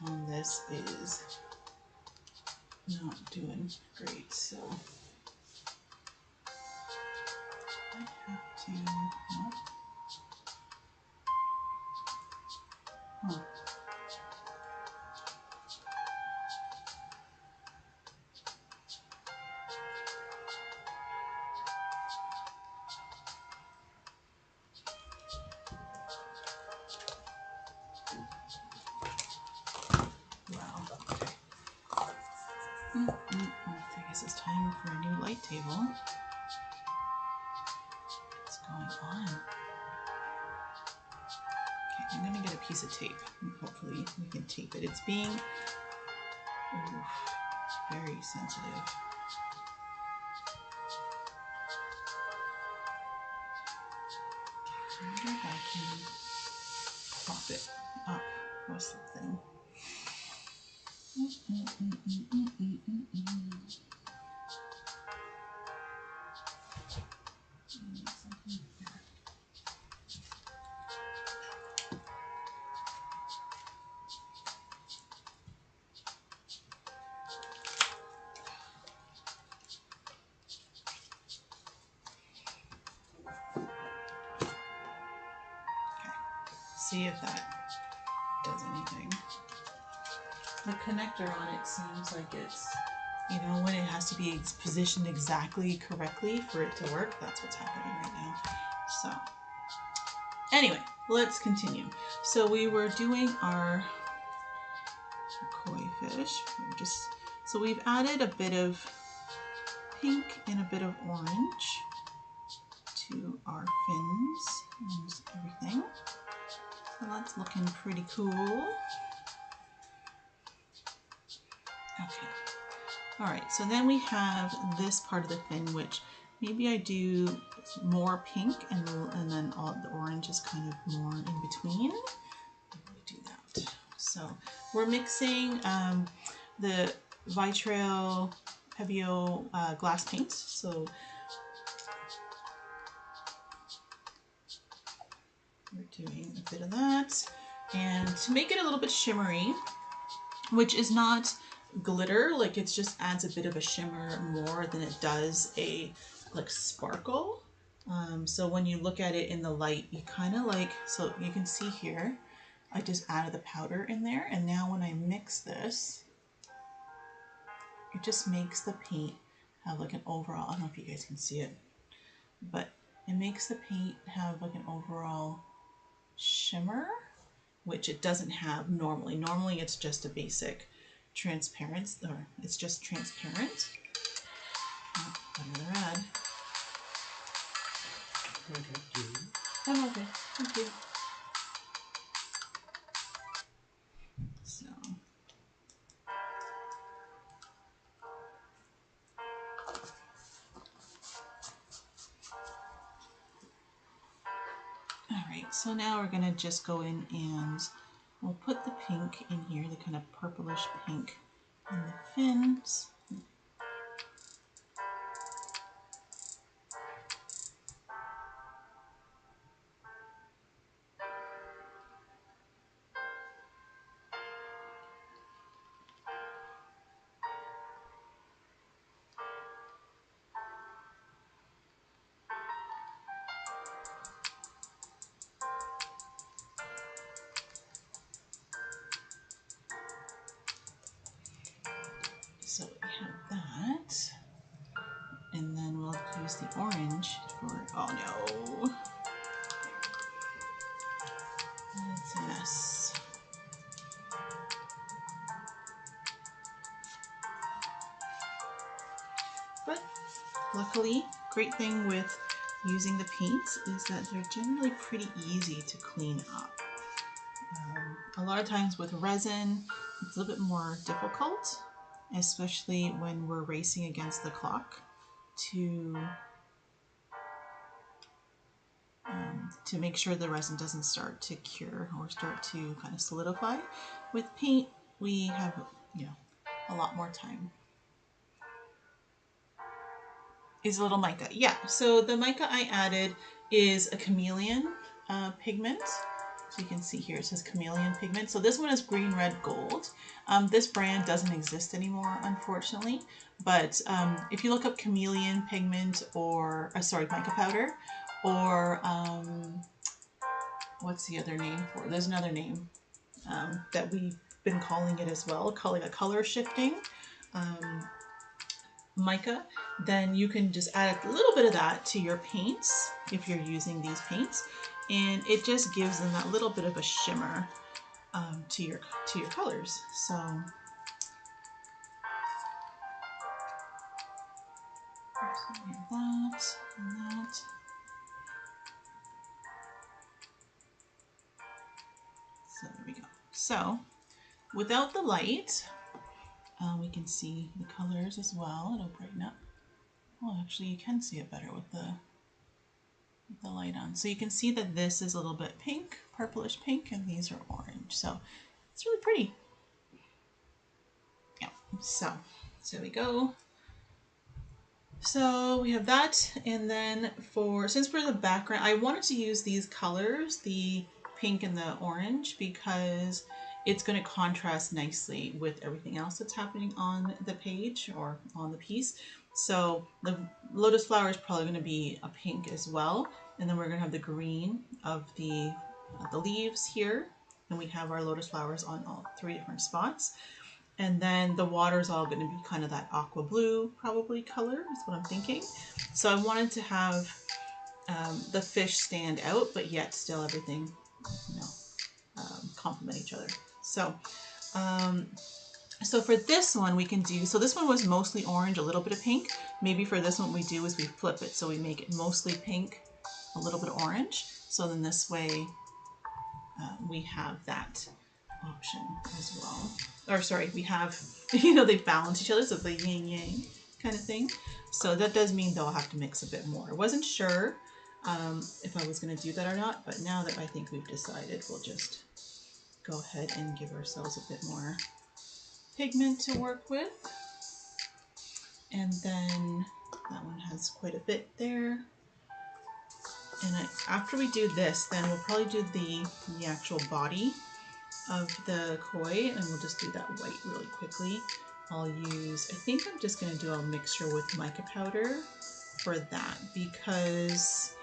on this is not doing great, so I have to, nope. Huh. Wow. Okay. I guess it's time for a new light table. What's going on? Okay, I'm gonna get a piece of tape and hopefully we can tape it. It's being very sensitive. I wonder if I can prop it up or something. See if that does anything. The connector on it seems like it's, you know, when it has to be positioned exactly correctly for it to work. That's what's happening right now. So anyway, let's continue. So we were doing our koi fish. So we've added a bit of pink and a bit of orange to our fins and everything. So that's looking pretty cool. Okay. All right, so then we have this part of the fin, which maybe I do more pink and then all the orange is kind of more in between. Do that. So we're mixing the Vitrail Pebeo glass paint. So we're doing a bit of that. And to make it a little bit shimmery, which is not glitter, like it just adds a bit of a shimmer more than it does a like sparkle. So when you look at it in the light, you kind of like, so you can see here, I just added the powder in there, and now when I mix this, it just makes the paint have like an overall, I don't know if you guys can see it, but it makes the paint have like an overall shimmer, which it doesn't have normally. Normally it's just a basic transparent, or it's just transparent. Oh, another ad. I'm okay, thank you. So. All right, so now we're gonna just go in and we'll put the pink in here, the kind of purplish pink in the fins. So we have that. And then we'll use the orange for, oh no. It's a mess. But luckily, great thing with using the paints is that they're generally pretty easy to clean up. A lot of times with resin, it's a little bit more difficult, especially when we're racing against the clock to make sure the resin doesn't start to cure or start to kind of solidify. With paint, we have, you know, a lot more time. Is a little mica. Yeah, so the mica I added is a chameleon pigment. So you can see here it says chameleon pigment. So this one is green, red, gold. This brand doesn't exist anymore, unfortunately. But if you look up chameleon pigment or, sorry, mica powder, or what's the other name for it? There's another name that we've been calling it as well, calling it color shifting mica, then you can just add a little bit of that to your paints if you're using these paints, and it just gives them that little bit of a shimmer to your colors. So that and that. So there we go. So without the light, we can see the colors as well. It'll brighten up. Well, actually, you can see it better with the light on. So you can see that this is a little bit pink, purplish pink, and these are orange. So it's really pretty. Yeah. So there we go. So we have that, and then since for the background, I wanted to use these colors, the pink and the orange, because it's going to contrast nicely with everything else that's happening on the page or on the piece. So the lotus flower is probably going to be a pink as well, and then we're going to have the green of the leaves here, and we have our lotus flowers on all 3 different spots. And then the water is all going to be kind of that aqua blue probably color is what I'm thinking. So I wanted to have the fish stand out, but yet still everything, complement each other. So so for this one we can do, so this one was mostly orange, a little bit of pink. Maybe for this one what we do is we flip it, so we make it mostly pink, a little bit of orange. So then this way we have that option as well. Or sorry, we have, they balance each other, so the yin yang kind of thing. So that does mean they'll have to mix a bit more. I wasn't sure if I was going to do that or not, but now that I think we've decided, we'll just go ahead and give ourselves a bit more pigment to work with. And then that one has quite a bit there. And after we do this, then we'll probably do the actual body of the koi, and we'll just do that white really quickly. I think I'm just going to do a mixture with mica powder for that, because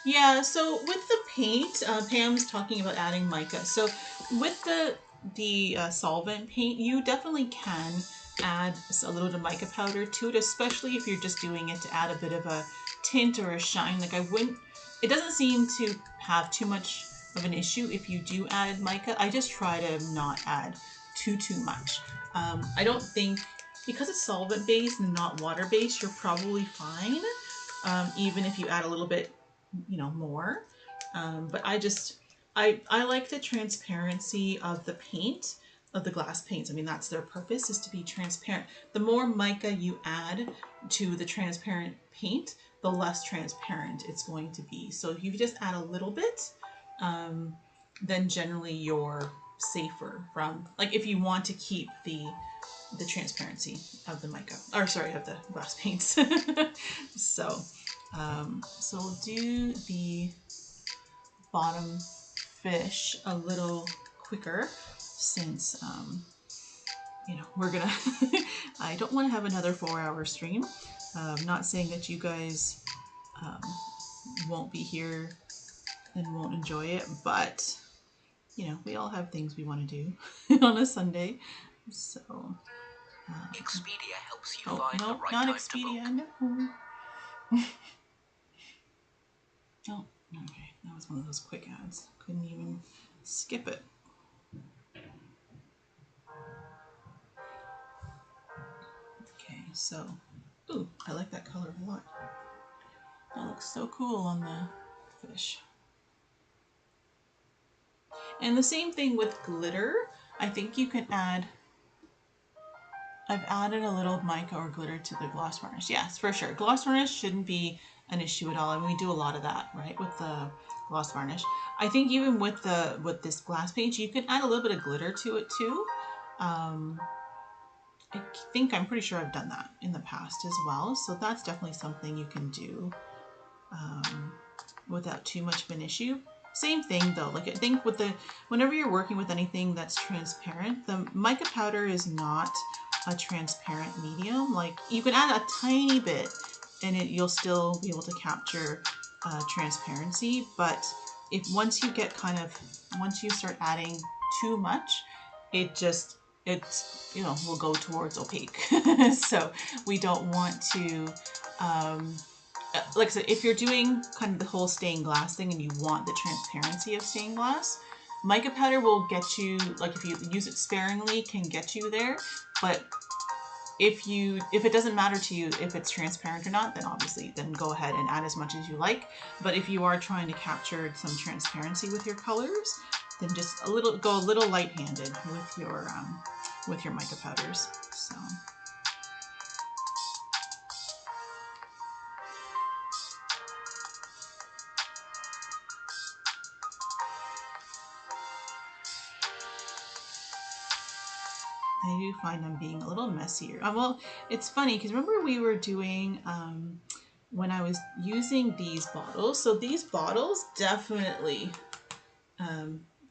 yeah, so with the paint, Pam's talking about adding mica. So with the solvent paint, you definitely can add a little bit of mica powder to it, especially if you're just doing it to add a bit of a tint or a shine. Like it doesn't seem to have too much of an issue if you do add mica. I just try to not add too much. I don't think, because it's solvent based and not water based, you're probably fine, even if you add a little bit more. But I like the transparency of the paint, of the glass paints. I mean, that's their purpose, is to be transparent. The more mica you add to the transparent paint, the less transparent it's going to be. So if you just add a little bit, then generally you're safer from, like, if you want to keep the transparency of the mica, or sorry, of the glass paints. So we'll do the bottom fish a little quicker, since we're gonna I don't want to have another 4-hour stream. Not saying that you guys won't be here and won't enjoy it, but we all have things we want to do on a Sunday. So Expedia helps you find the right not time Expedia, to book. no. Oh, okay, that was one of those quick ads. Couldn't even skip it. Okay, so, ooh, I like that color a lot. That looks so cool on the fish. And the same thing with glitter. I think you can add, I've added a little mica or glitter to the gloss varnish. Yes, for sure. Gloss varnish shouldn't be an issue at all. I mean, we do a lot of that, right, with the gloss varnish. I think even with this glass paint, you can add a little bit of glitter to it too. I'm pretty sure I've done that in the past as well. So that's definitely something you can do without too much of an issue. Same thing though, like I think with whenever you're working with anything that's transparent, the mica powder is not a transparent medium. Like you can add a tiny bit and you'll still be able to capture transparency, but once you start adding too much, it's will go towards opaque. So we don't want to like I said, if you're doing kind of the whole stained glass thing and you want the transparency of stained glass, mica powder will get you, like if you use it sparingly, can get you there. But if it doesn't matter to you if it's transparent or not, then obviously then go ahead and add as much as you like. But if you are trying to capture some transparency with your colors, then just go a little light-handed with your mica powders. So. I do find them being a little messier. Well, it's funny because remember we were doing when I was using these bottles. So these bottles definitely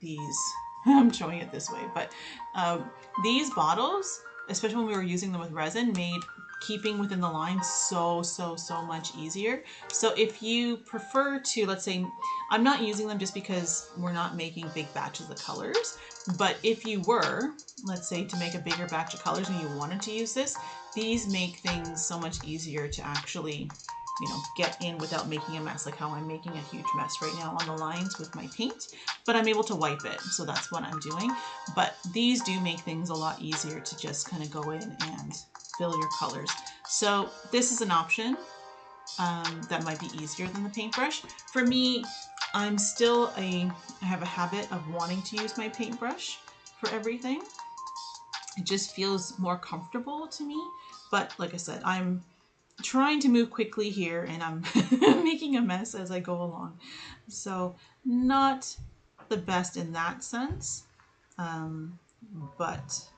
these I'm showing it this way, but these bottles, especially when we were using them with resin, made keeping within the line so much easier. So if you prefer to, let's say, I'm not using them just because we're not making big batches of colors, but if you were, let's say, to make a bigger batch of colors and you wanted to use this, these make things so much easier to actually, get in without making a mess, like how I'm making a huge mess right now on the lines with my paint, but I'm able to wipe it, so that's what I'm doing. But these do make things a lot easier to just kind of go in and fill your colors. So this is an option that might be easier than the paintbrush. For me, I have a habit of wanting to use my paintbrush for everything. It just feels more comfortable to me. But like I said, I'm trying to move quickly here and I'm making a mess as I go along. So not the best in that sense. But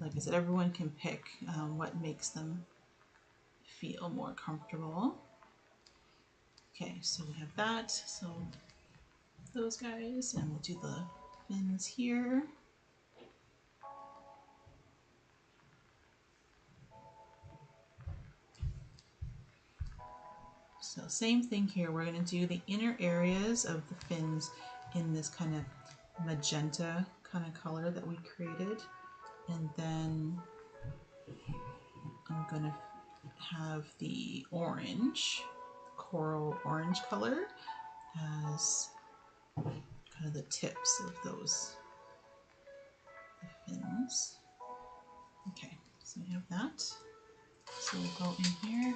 like I said, everyone can pick what makes them feel more comfortable. Okay, so we have that. So those guys, and we'll do the fins here. So same thing here. We're going to do the inner areas of the fins in this kind of magenta kind of color that we created. And then I'm going to have the orange, coral orange color as kind of the tips of those fins. Okay, so we have that. So we'll go in here.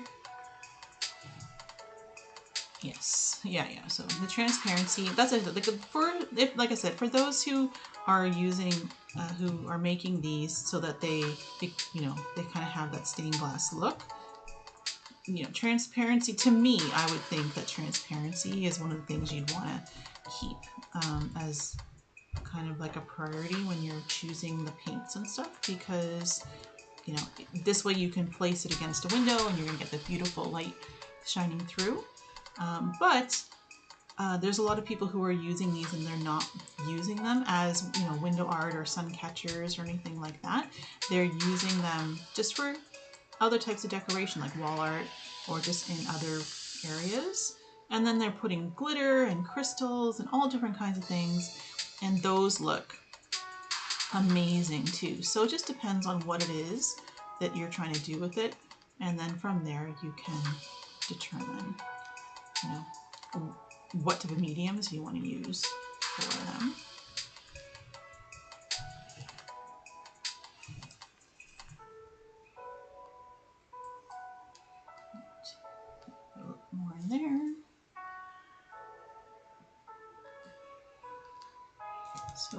Yes, yeah. So the transparency, that's it. Like I said, for those who are using, who are making these so that they kind of have that stained glass look. Transparency, to me, I would think that transparency is one of the things you'd want to keep as kind of like a priority when you're choosing the paints and stuff, because this way you can place it against a window and you're gonna get the beautiful light shining through. But there's a lot of people who are using these and they're not using them as window art or sun catchers or anything like that. They're using them just for other types of decoration, like wall art or just in other areas. And then they're putting glitter and crystals and all different kinds of things, and those look amazing too. So it just depends on what it is that you're trying to do with it, and then from there you can determine what type of mediums you want to use for them. A little more in there. So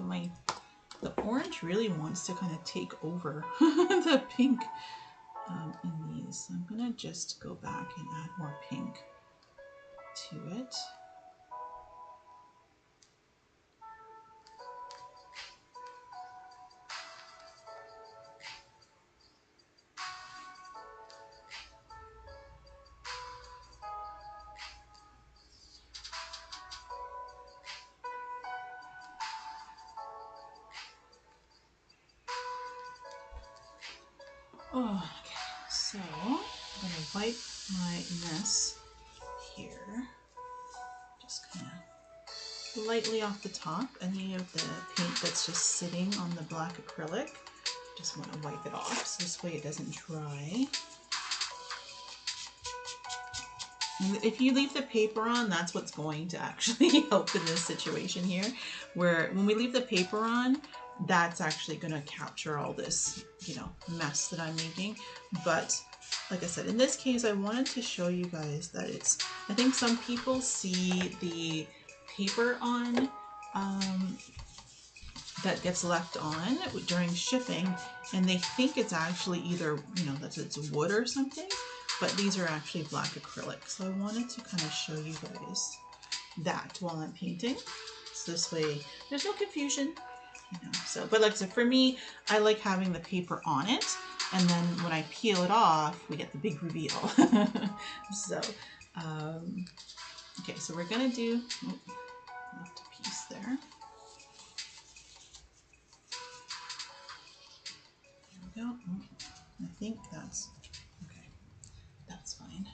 the orange really wants to kind of take over the pink in these. So I'm gonna just go back and add more pink to it. Oh, okay. So I'm gonna wipe my mess here. Just kind of lightly off the top. Any of the paint that's just sitting on the black acrylic, just want to wipe it off so this way it doesn't dry. And if you leave the paper on, that's what's going to actually help in this situation here, where when we leave the paper on, that's actually going to capture all this, you know, mess that I'm making. But like I said, in this case, I wanted to show you guys that it's, I think some people see the paper on that gets left on during shipping, and they think it's actually either, you know, that it's wood or something, but these are actually black acrylic. So I wanted to kind of show you guys that while I'm painting. So this way there's no confusion, you know. So, but like I said, for me, I like having the paper on it, and then when I peel it off, we get the big reveal. So, okay, so we're gonna do, left a piece there. There we go. I think that's, okay, that's fine.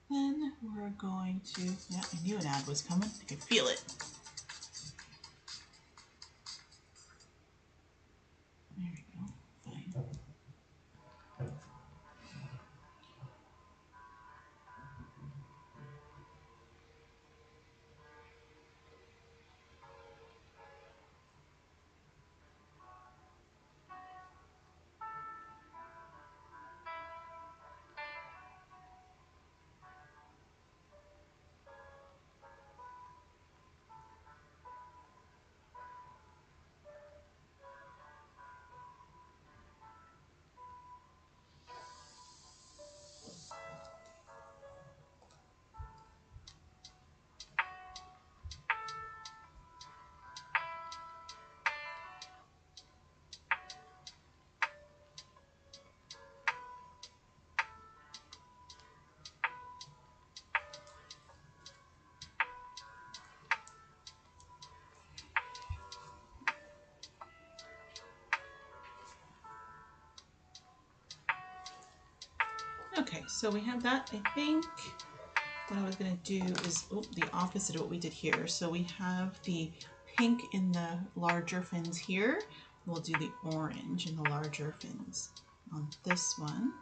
Then we're going to, yeah, I knew an ad was coming. I could feel it. There we go. Fine. Okay, so we have that. I think what I was going to do is the opposite of what we did here. So we have the pink in the larger fins here. We'll do the orange in the larger fins on this one,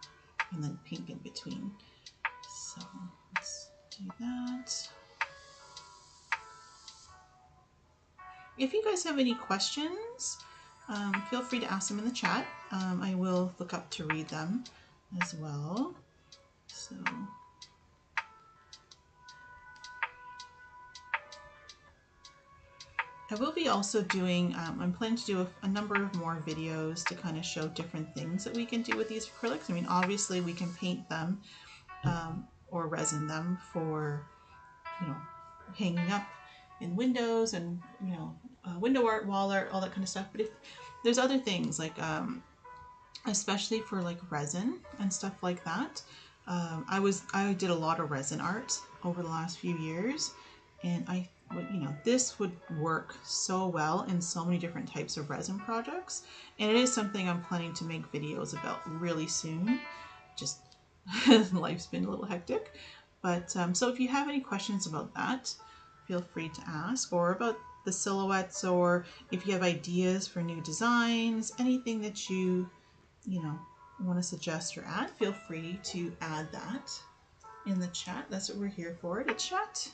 and then pink in between. So let's do that. If you guys have any questions, feel free to ask them in the chat. I will look up to read them as well. So I will be also doing, I'm planning to do a number of more videos to kind of show different things that we can do with these acrylics. I mean, obviously we can paint them or resin them for, you know, hanging up in windows and, you know, window art, wall art, all that kind of stuff. But if there's other things like, especially for like resin and stuff like that, I did a lot of resin art over the last few years, and you know, this would work so well in so many different types of resin projects, and it is something I'm planning to make videos about really soon. Just life's been a little hectic, but so if you have any questions about that, feel free to ask, or about the silhouettes, or if you have ideas for new designs, anything that you know, want to suggest or add, feel free to add that in the chat. That's what we're here for, to chat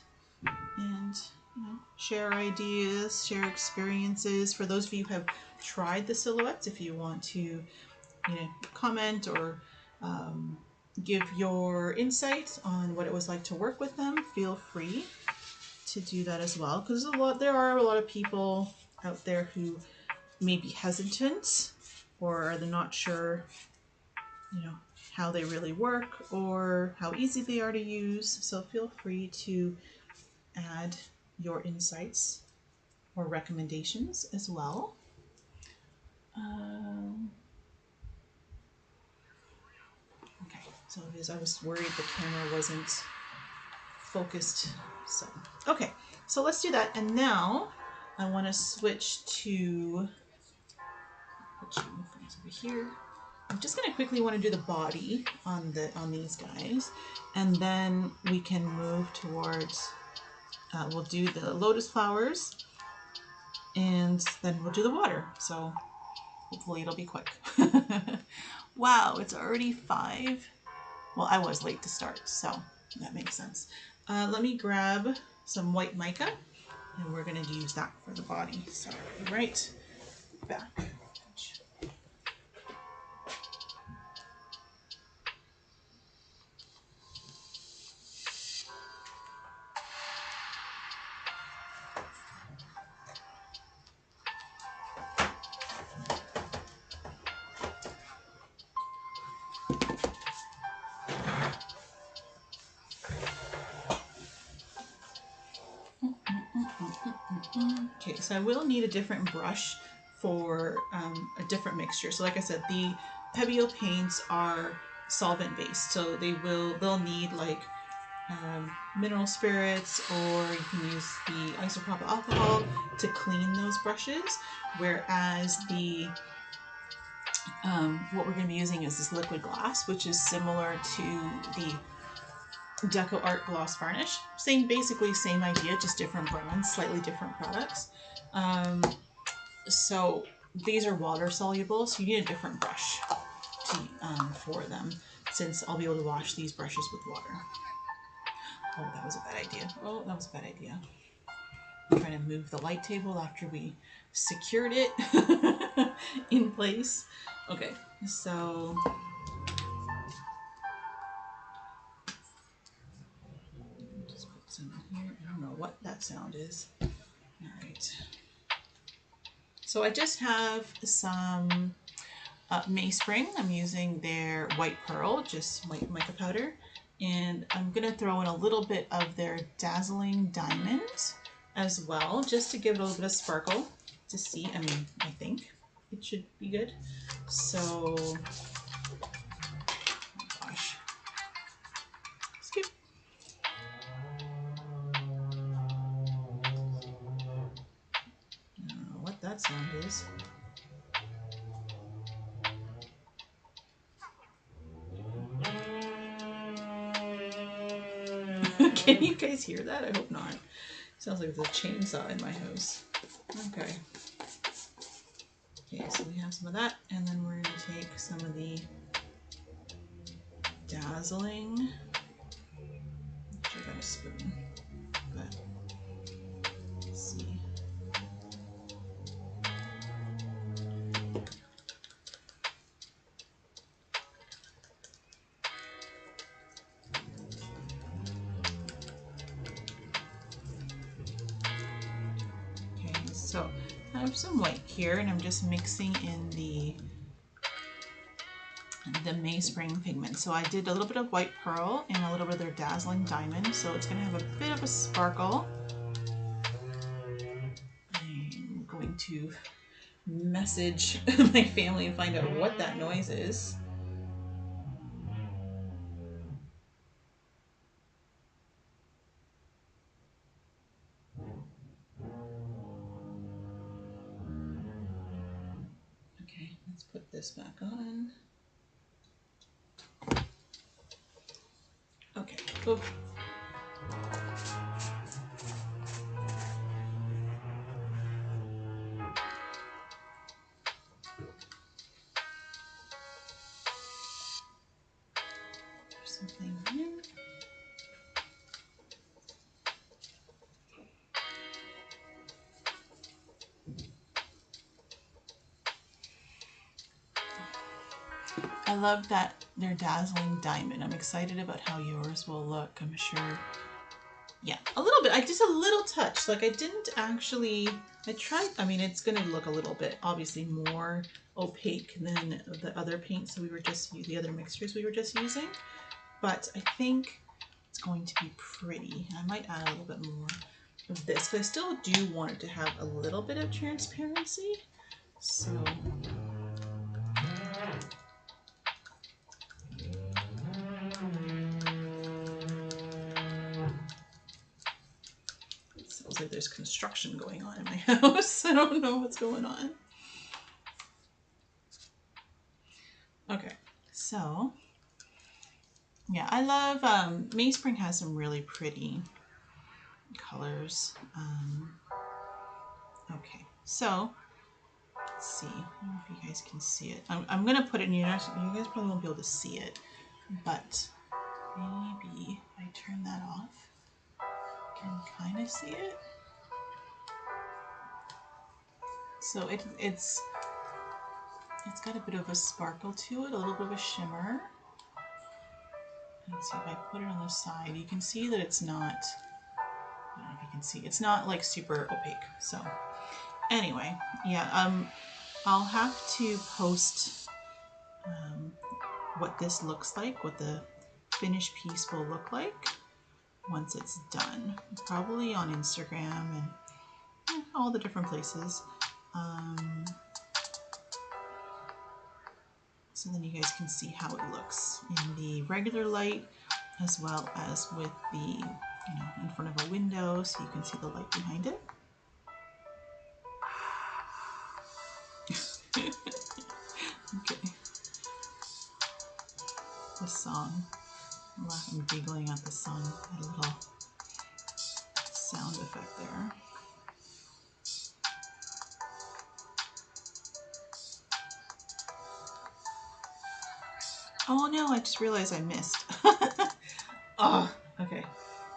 and, you know, share ideas, share experiences. For those of you who have tried the silhouettes, if you want to, you know, comment or give your insight on what it was like to work with them, feel free to do that as well, because there are a lot of people out there who may be hesitant, or they're not sure, you know, how they really work or how easy they are to use. So feel free to add your insights or recommendations as well. Okay, so because I was worried the camera wasn't focused. So, okay, so let's do that. And now I want to switch to, put you in front So over here. I'm just gonna quickly want to do the body on these guys, and then we can move towards. We'll do the lotus flowers, and then we'll do the water. So hopefully it'll be quick. Wow, it's already 5. Well, I was late to start, so that makes sense. Let me grab some white mica, and we're going to use that for the body. So right back. Okay, so I will need a different brush for a different mixture. So like I said, the Pebeo paints are solvent based, so they'll need like mineral spirits, or you can use the isopropyl alcohol to clean those brushes, whereas the what we're going to be using is this liquid glass, which is similar to the Deco Art Gloss Varnish. Basically same idea, just different brands, slightly different products. So these are water soluble, so you need a different brush for them, since I'll be able to wash these brushes with water. Oh, that was a bad idea. Oh, that was a bad idea. I'm trying to move the light table after we secured it in place. Okay, so just put some in here. I don't know what that sound is. All right. So I just have some Mayspring. I'm using their white pearl, just white mica powder. And I'm going to throw in a little bit of their dazzling diamond as well, just to give it a little bit of sparkle to see. I mean, I think it should be good. So, oh gosh. Skip. I don't know what that sound is. Can you guys hear that? I hope not. Sounds like there's a chainsaw in my house. Okay. Okay, so we have some of that, and then we're going to take some of the dazzling. I should have got a spoon, but let's see. Okay, so I have some white here, and I'm just mixing in the Mayspring pigment. So I did a little bit of white pearl and a little bit of their dazzling diamond, so it's going to have a bit of a sparkle. I'm going to message my family and find out what that noise is. Okay, let's put this back on. Okay. Oof. There's something here. I love that they're dazzling diamond. I'm excited about how yours will look. I'm sure. Yeah, a little bit. I just a little touch. Like I didn't actually. I tried. I mean, it's going to look a little bit obviously more opaque than the other paints that we were just the other mixtures we were just using. But I think it's going to be pretty. I might add a little bit more of this, but I still do want it to have a little bit of transparency. So. Sounds like there's construction going on in my house. I don't know what's going on. Okay, so yeah, I love Mayspring has some really pretty colors. Okay, so let's see. I don't know if you guys can see it. I'm gonna put it in you guys probably won't be able to see it, but maybe if I turn that off, you can kind of see it. So it's got a bit of a sparkle to it, a little bit of a shimmer. Let's see if I put it on the side, you can see that it's not, I don't know if you can see, it's not like super opaque. So anyway, yeah, I'll have to post what this looks like, what the finished piece will look like once it's done. Probably on Instagram and all the different places. So then you guys can see how it looks in the regular light as well as with the, in front of a window so you can see the light behind it. Okay. The song. I'm giggling at the song. A little sound effect there. Oh no, I just realized I missed. Oh, okay.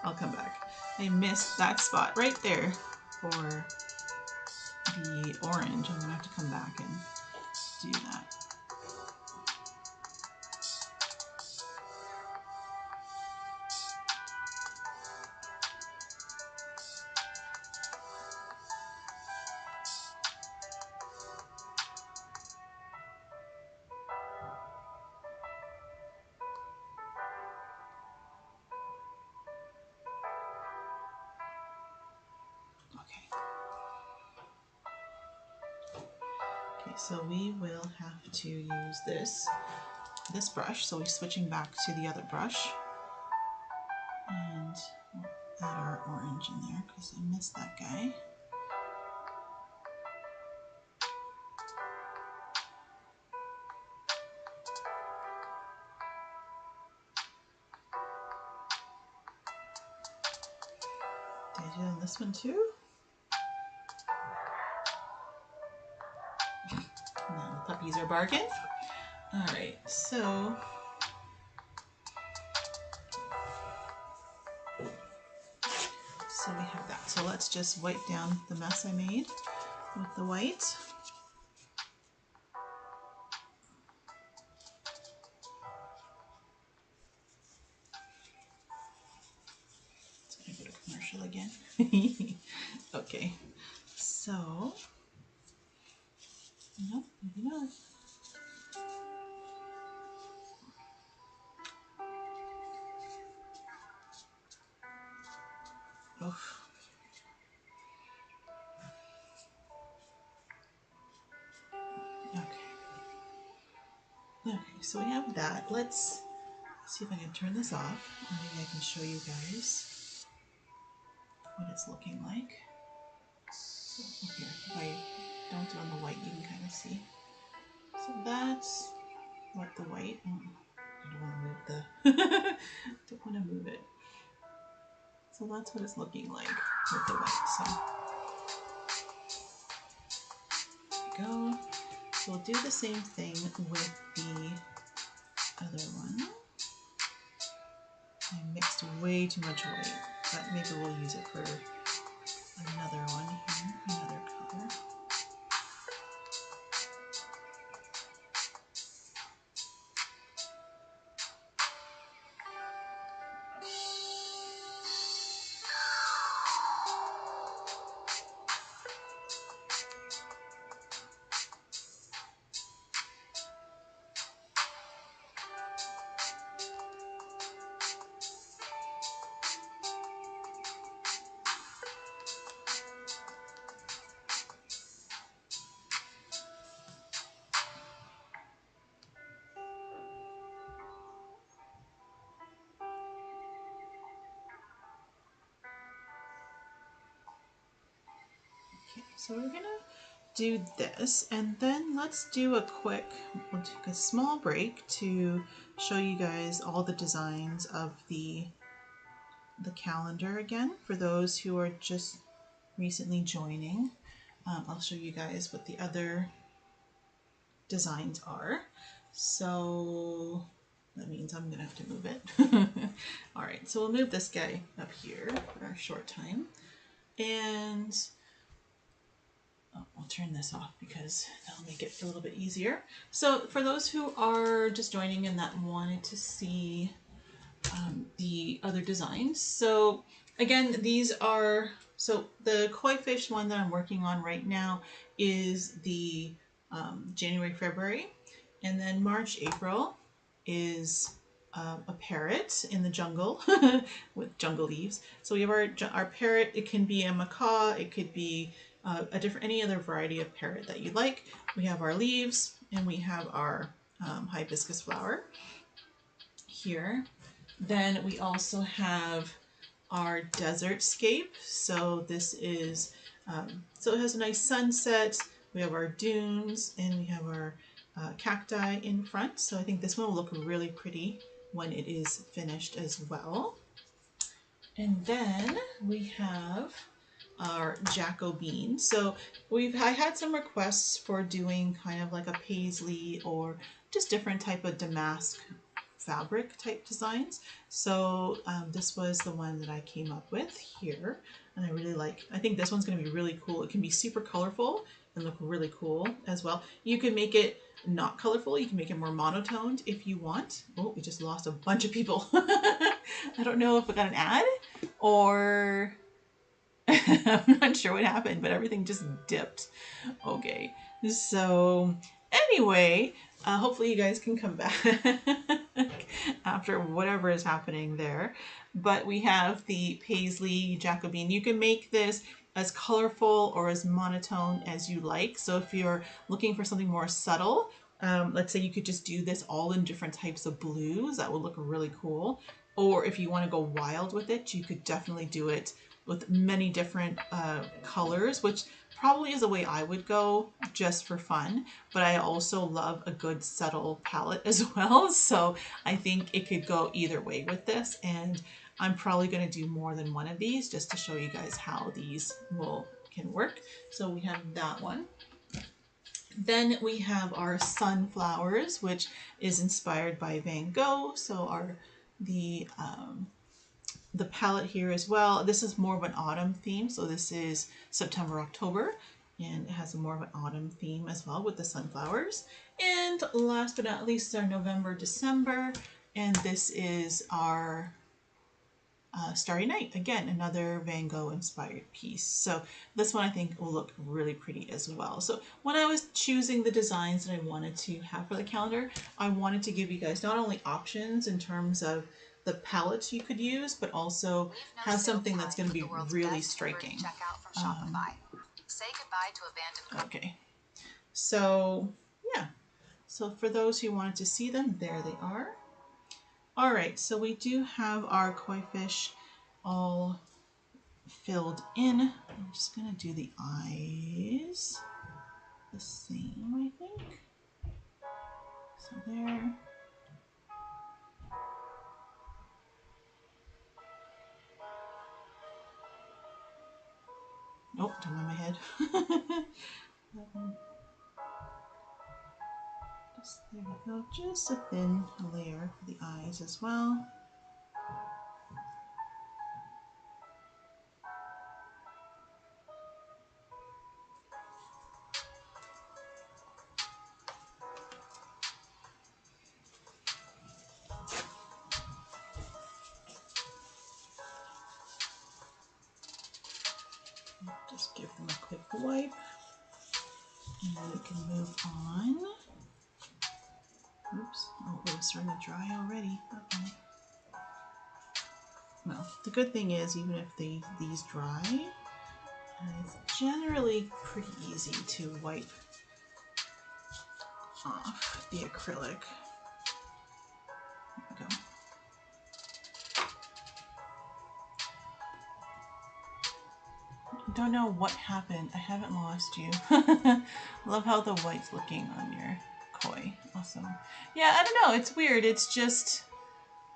I'll come back. I missed that spot right there for the orange. I'm gonna have to come back and do that. Okay, so we will have to use this brush. So we're switching back to the other brush. And we'll add our orange in there because I missed that guy. Did I do it on this one too? No, the puppies are barking. Alright, so we have that. So let's just wipe down the mess I made with the white. So I go to commercial again. Okay, so no, maybe not. Oof. Okay. Okay, so we have that. Let's see if I can turn this off. Maybe I can show you guys what it's looking like. So here, if I don't do it on the white, you can kind of see. So that's what the white. I don't want to move the. Don't want to move it. So that's what it's looking like with the white. So there we go. So we'll do the same thing with the other one. I mixed way too much white, but maybe we'll use it for another one here, another color. Okay, so we're gonna do this, and then let's do we'll take a small break to show you guys all the designs of the calendar again for those who are just recently joining. I'll show you guys what the other designs are. So that means I'm gonna have to move it. All right, so we'll move this guy up here for a short time, and I'll turn this off because that'll make it a little bit easier. So for those who are just joining and that wanted to see the other designs, so again, these are, so the koi fish one that I'm working on right now is the January, February, and then March, April is a parrot in the jungle with jungle leaves. So we have our parrot. It can be a macaw, it could be any other variety of parrot that you like. We have our leaves, and we have our hibiscus flower here. Then we also have our desert scape. So this is, so it has a nice sunset. We have our dunes, and we have our cacti in front. So I think this one will look really pretty when it is finished as well. And then we have our Jacobean. So I had some requests for doing kind of like a paisley or just different type of damask fabric type designs. So this was the one that I came up with here, and I think this one's going to be really cool. It can be super colorful and look really cool as well. You can make it not colorful, you can make it more monotoned if you want. Oh, we just lost a bunch of people. I don't know if we got an ad or I'm not sure what happened, but everything just dipped. Okay, so anyway, hopefully you guys can come back after whatever is happening there. But we have the paisley Jacobean. You can make this as colorful or as monotone as you like. So if you're looking for something more subtle, let's say you could just do this all in different types of blues. That would look really cool. Or if you want to go wild with it, you could definitely do it with many different colors, which probably is the way I would go just for fun. But I also love a good subtle palette as well. So I think it could go either way with this. And I'm probably going to do more than one of these just to show you guys how these can work. So we have that one. Then we have our sunflowers, which is inspired by Van Gogh. So the palette here as well. This is more of an autumn theme. So this is September, October, and it has more of an autumn theme as well with the sunflowers. And last but not least, our November, December, and this is our Starry Night. Again, another Van Gogh inspired piece. So this one I think will look really pretty as well. So when I was choosing the designs that I wanted to have for the calendar, I wanted to give you guys not only options in terms of the palettes you could use, but also have something that's going to be really striking. Say goodbye to abandoned. Okay, so yeah, so for those who wanted to see them, there they are. All right, so we do have our koi fish all filled in. I'm just gonna do the eyes the same, I think. So there. Oh, don't mind my head. Just, there we go. Just a thin layer for the eyes as well. Just give them a quick wipe, and then we can move on. Oops, oh, it's starting to dry already. Okay. Well, the good thing is, even if these dry, it's generally pretty easy to wipe off the acrylic. There we go. don't know what happened. I haven't lost you. Love how the white's looking on your koi. Awesome. Yeah, I don't know. It's weird. It's just,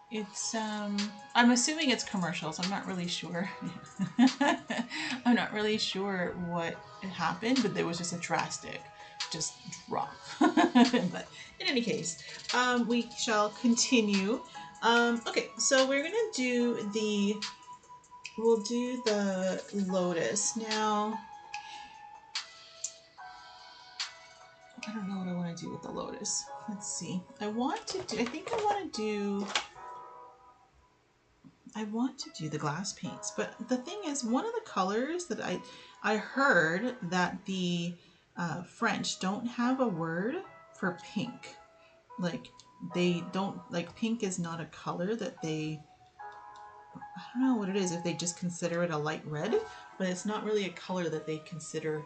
it's, I'm assuming it's commercials. I'm not really sure. I'm not really sure what happened, but there was just a drastic just drop. But in any case, we shall continue. Okay, so we're gonna do the, we'll do the lotus. Now, I don't know what I want to do with the lotus. Let's see. I think I want to do the glass paints, but the thing is, one of the colors that I heard that the French don't have a word for pink. Like, they don't, like, pink is not a color that they, I don't know what it is, if they just consider it a light red, but it's not really a color that they consider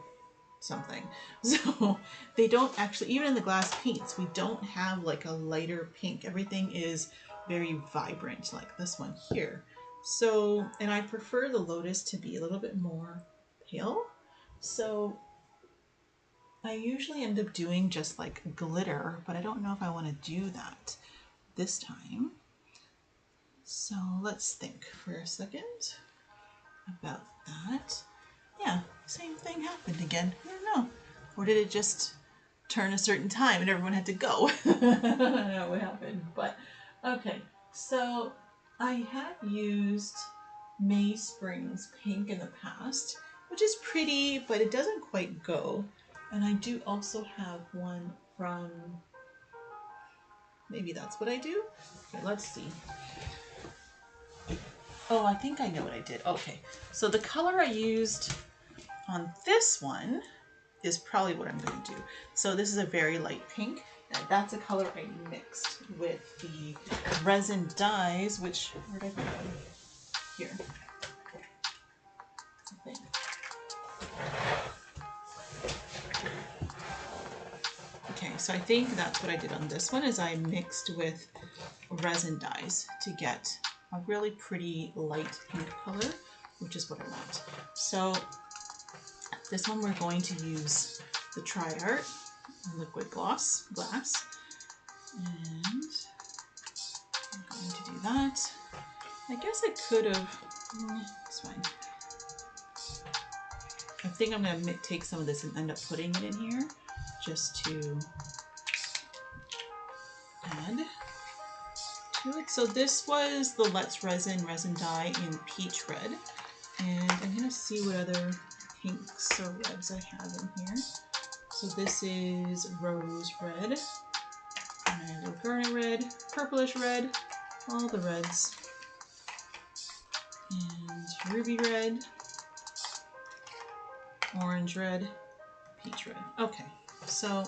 something. So they don't actually, even in the glass paints, we don't have like a lighter pink. Everything is very vibrant, like this one here. So, and I prefer the lotus to be a little bit more pale. So I usually end up doing just like glitter, but I don't know if I want to do that this time. So let's think for a second about that. Yeah, same thing happened again. I don't know. Or did it just turn a certain time and everyone had to go? I don't know what happened. But okay, so I have used May Springs pink in the past, which is pretty, but it doesn't quite go. And I do also have one from, maybe that's what I do. Okay, let's see. Oh, I think I know what I did. Okay, so the color I used on this one is probably what I'm going to do. So this is a very light pink. That's a color I mixed with the resin dyes, which, where did I put them? Here. I think. Okay, so I think that's what I did on this one, is I mixed with resin dyes to get a really pretty light pink color, which is what I want. So this one we're going to use the Tri-Art liquid glass, and I'm going to do that. I guess I could have, it's fine. I think I'm going to take some of this and end up putting it in here just to add to it. So this was the Let's Resin dye in peach red, and I'm going to see what other pinks or reds I have in here. So this is rose red, and garnet red, purplish red, all the reds, and ruby red, orange red, peach red. Okay, so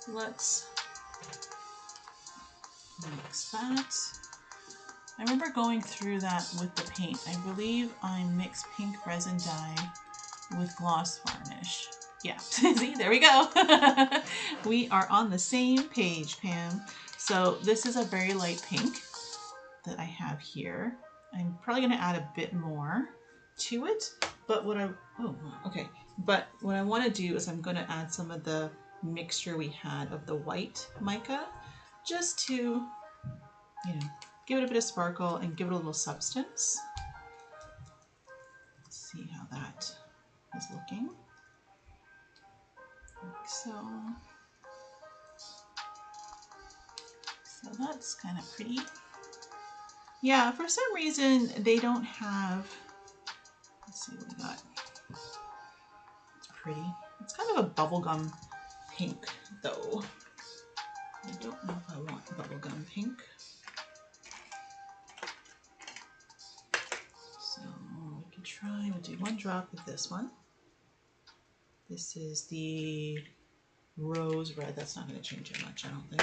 let's mix that. I remember going through that with the paint. I believe I mixed pink resin dye with gloss varnish. Yeah, see, there we go. We are on the same page, Pam. So this is a very light pink that I have here. I'm probably going to add a bit more to it, but what I want to do is I'm going to add some of the mixture we had of the white mica, just to, you know, give it a bit of sparkle and give it a little substance. Let's see how that is looking. Like so. So that's kind of pretty. Yeah, for some reason they don't have, let's see what we got. It's pretty. It's kind of a bubblegum pink though. I don't know if I want bubblegum pink. So we could try, we'll do one drop of this one. This is the rose red. That's not going to change it much, I don't think.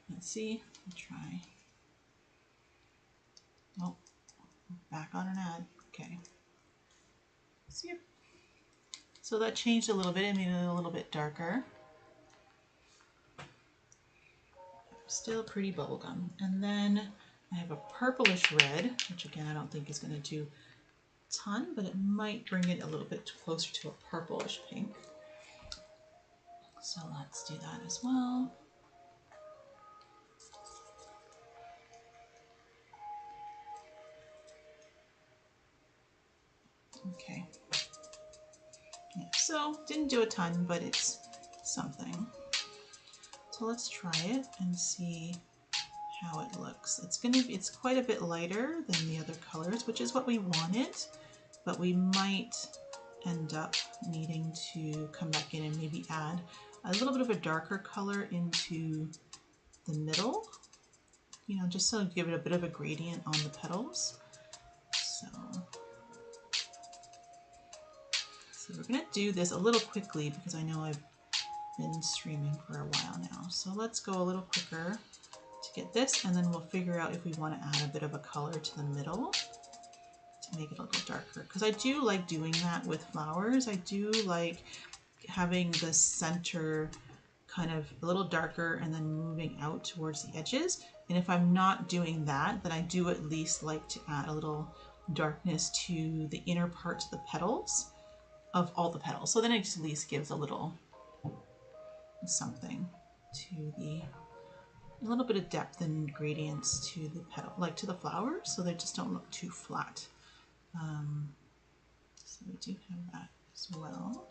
Let's see. I'll try. Oh, back on an ad. Okay. See. So that changed a little bit. It made it a little bit darker. Still pretty bubblegum. And then I have a purplish red, which again I don't think is going to do ton, but it might bring it a little bit closer to a purplish pink. So let's do that as well. Okay. Yeah, so didn't do a ton, but it's something. So let's try it and see how it looks. It's quite a bit lighter than the other colors, which is what we wanted, but we might end up needing to come back in and maybe add a little bit of a darker color into the middle, you know, just so to give it a bit of a gradient on the petals. So we're gonna do this a little quickly because I know I've been streaming for a while now. So let's go a little quicker to get this, and then we'll figure out if we want to add a bit of a color to the middle to make it a little darker. Because I do like doing that with flowers. I do like having the center kind of a little darker and then moving out towards the edges. And if I'm not doing that, then I do at least like to add a little darkness to the inner parts of the petals, of all the petals. So then it just at least gives a little something to a little bit of depth and gradients to the petal, like to the flowers, so they just don't look too flat. So we do have that as well.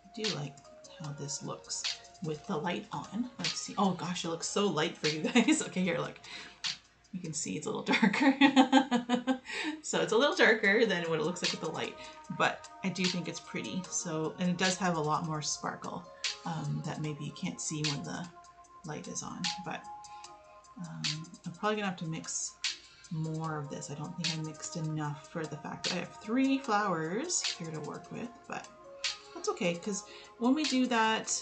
I do like how this looks with the light on. Let's see. Oh gosh, it looks so light for you guys. Okay, here, look. You can see it's a little darker. So it's a little darker than what it looks like with the light, but I do think it's pretty. So, and it does have a lot more sparkle that maybe you can't see when the light is on, but I'm probably gonna have to mix more of this. I don't think I mixed enough for the fact that I have 3 flowers here to work with, but that's okay, because when we do that,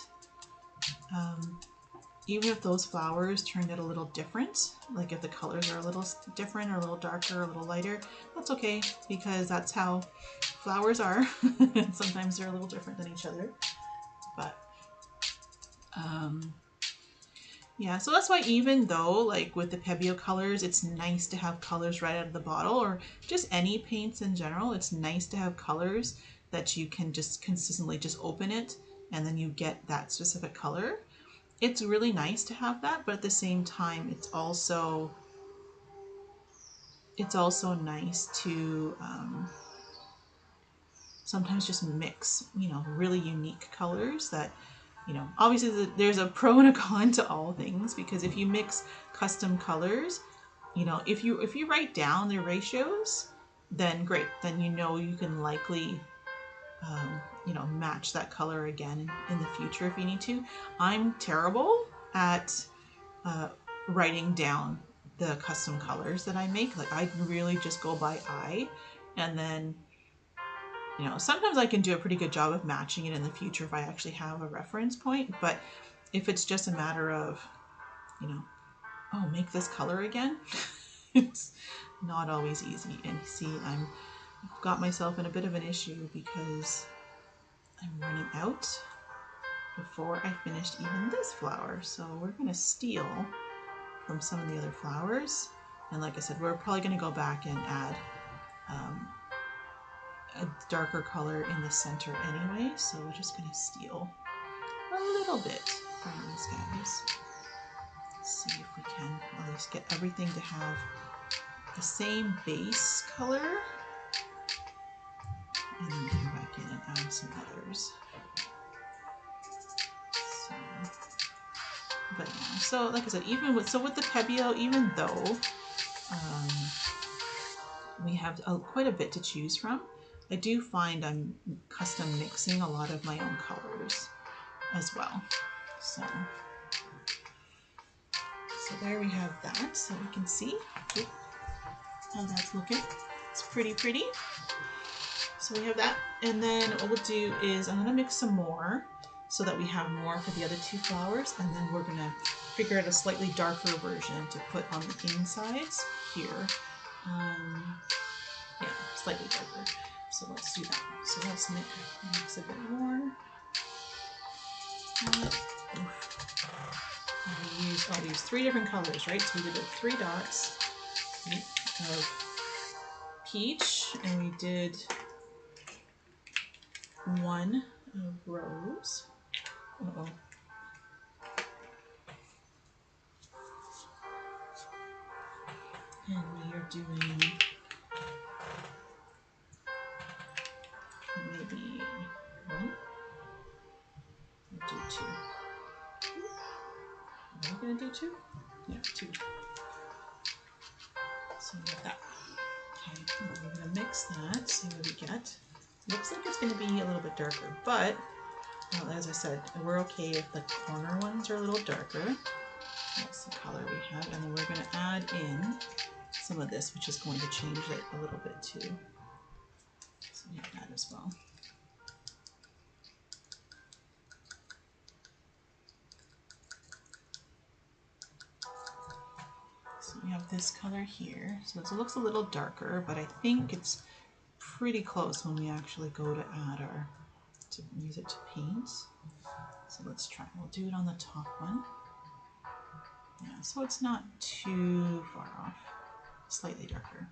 even if those flowers turned out a little different, like if the colors are a little different or a little darker or a little lighter, that's okay, because that's how flowers are. Sometimes they're a little different than each other. But yeah, so that's why even though like with the Pebeo colors, it's nice to have colors right out of the bottle, or just any paints in general, it's nice to have colors that you can just consistently just open it and then you get that specific color. It's really nice to have that, but at the same time, it's also nice to sometimes just mix, you know, really unique colors that, you know, obviously there's a pro and a con to all things, because if you mix custom colors, you know, if you write down the ratios, then great, then you know you can likely you know, match that color again in the future if you need to. I'm terrible at writing down the custom colors that I make. Like I really just go by eye, and then, you know, sometimes I can do a pretty good job of matching it in the future if I actually have a reference point. But if it's just a matter of, you know, oh, make this color again, it's not always easy. And see, I've got myself in a bit of an issue because I'm running out before I finished even this flower. So we're going to steal from some of the other flowers. And like I said, we're probably going to go back and add a darker color in the center anyway. So we're just going to steal a little bit from these guys. Let's see if we can at least get everything to have the same base color. And then come back in and add some others. So, but yeah, so like I said, with the Pebeo, even though we have quite a bit to choose from, I do find I'm custom mixing a lot of my own colors as well. So there we have that, so we can see how that's looking. It's pretty. So we have that, and then what we'll do is I'm going to mix some more so that we have more for the other 2 flowers, and then we're going to figure out a slightly darker version to put on the insides here. Yeah, slightly darker. So let's do that. So let's mix a bit more. I'll use 3 different colors, right? So we did 3 dots of peach, and we did 1 of rose. Uh-oh. And we are doing maybe 1. We'll do 2. Are we going to do 2? Yeah, 2. So we got that. Okay, and we're going to mix that, see what we get. Looks like it's going to be a little bit darker, but as I said, we're okay if the corner ones are a little darker. That's the color we have, and then we're going to add in some of this, which is going to change it a little bit too. So we have that as well. So we have this color here. So it looks a little darker, but I think it's pretty close when we actually go to add our, to use it to paint. So let's try, we'll do it on the top one. Yeah, so it's not too far off, slightly darker.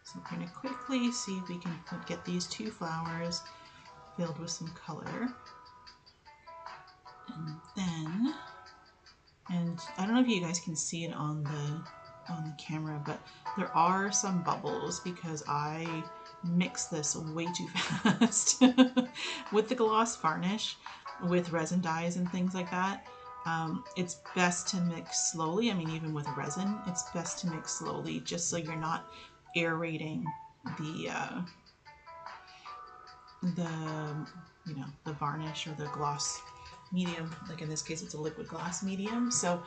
So we're going to quickly see if we can get these 2 flowers filled with some color. And then, and I don't know if you guys can see it on the camera, but there are some bubbles because I mixed this way too fast with the gloss varnish, with resin dyes and things like that. It's best to mix slowly. I mean, even with resin, it's best to mix slowly just so you're not aerating the the varnish or the gloss medium. Like in this case, it's a liquid glass medium. So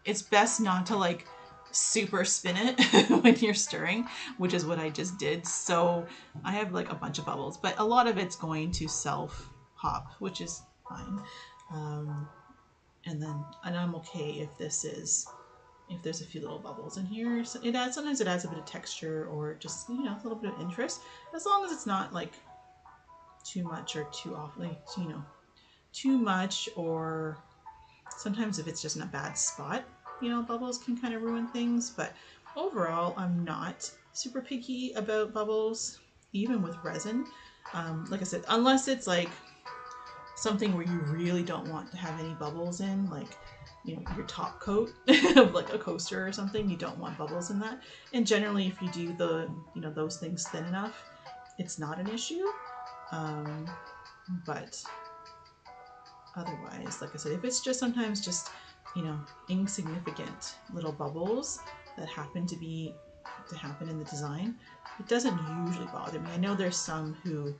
it's best not to like super spin it when you're stirring, which is what I just did. So I have like a bunch of bubbles, but a lot of it's going to self pop, which is fine. And I'm okay if there's a few little bubbles in here. So sometimes it adds a bit of texture or just, a little bit of interest, as long as it's not like too much or too awfully, too much, or sometimes if it's just in a bad spot, bubbles can kind of ruin things. But overall, I'm not super picky about bubbles, even with resin. Like I said, unless it's like something where you really don't want to have any bubbles in, like your top coat of like a coaster or something, you don't want bubbles in that. And generally, if you do those things thin enough, it's not an issue. But otherwise, like I said, if it's just sometimes just insignificant little bubbles that happen to happen in the design, it doesn't usually bother me. I know there's some who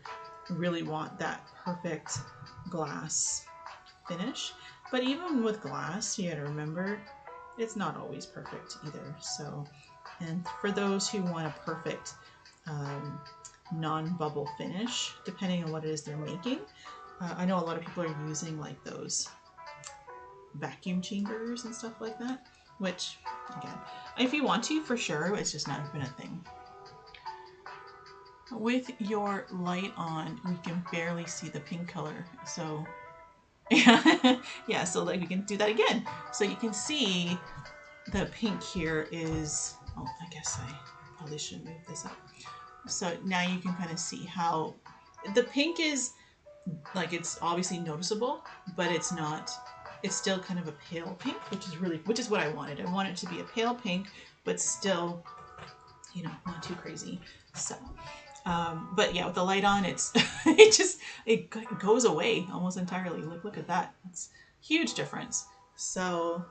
really want that perfect glass finish, but even with glass, you gotta remember it's not always perfect either. So, and for those who want a perfect non-bubble finish, depending on what it is they're making, I know a lot of people are using like those vacuum chambers and stuff like that, which again, if you want to, for sure, it's just not been a thing. With your light on, we can barely see the pink color, so yeah, so like we can do that again. So you can see the pink here is, oh, I guess I probably should move this up. So now you can kind of see how the pink is, like, it's obviously noticeable, but it's not, it's still kind of a pale pink, which is what I wanted. I wanted it to be a pale pink, but still, not too crazy. So, but yeah, with the light on, it goes away almost entirely. Like, look at that. It's a huge difference. So,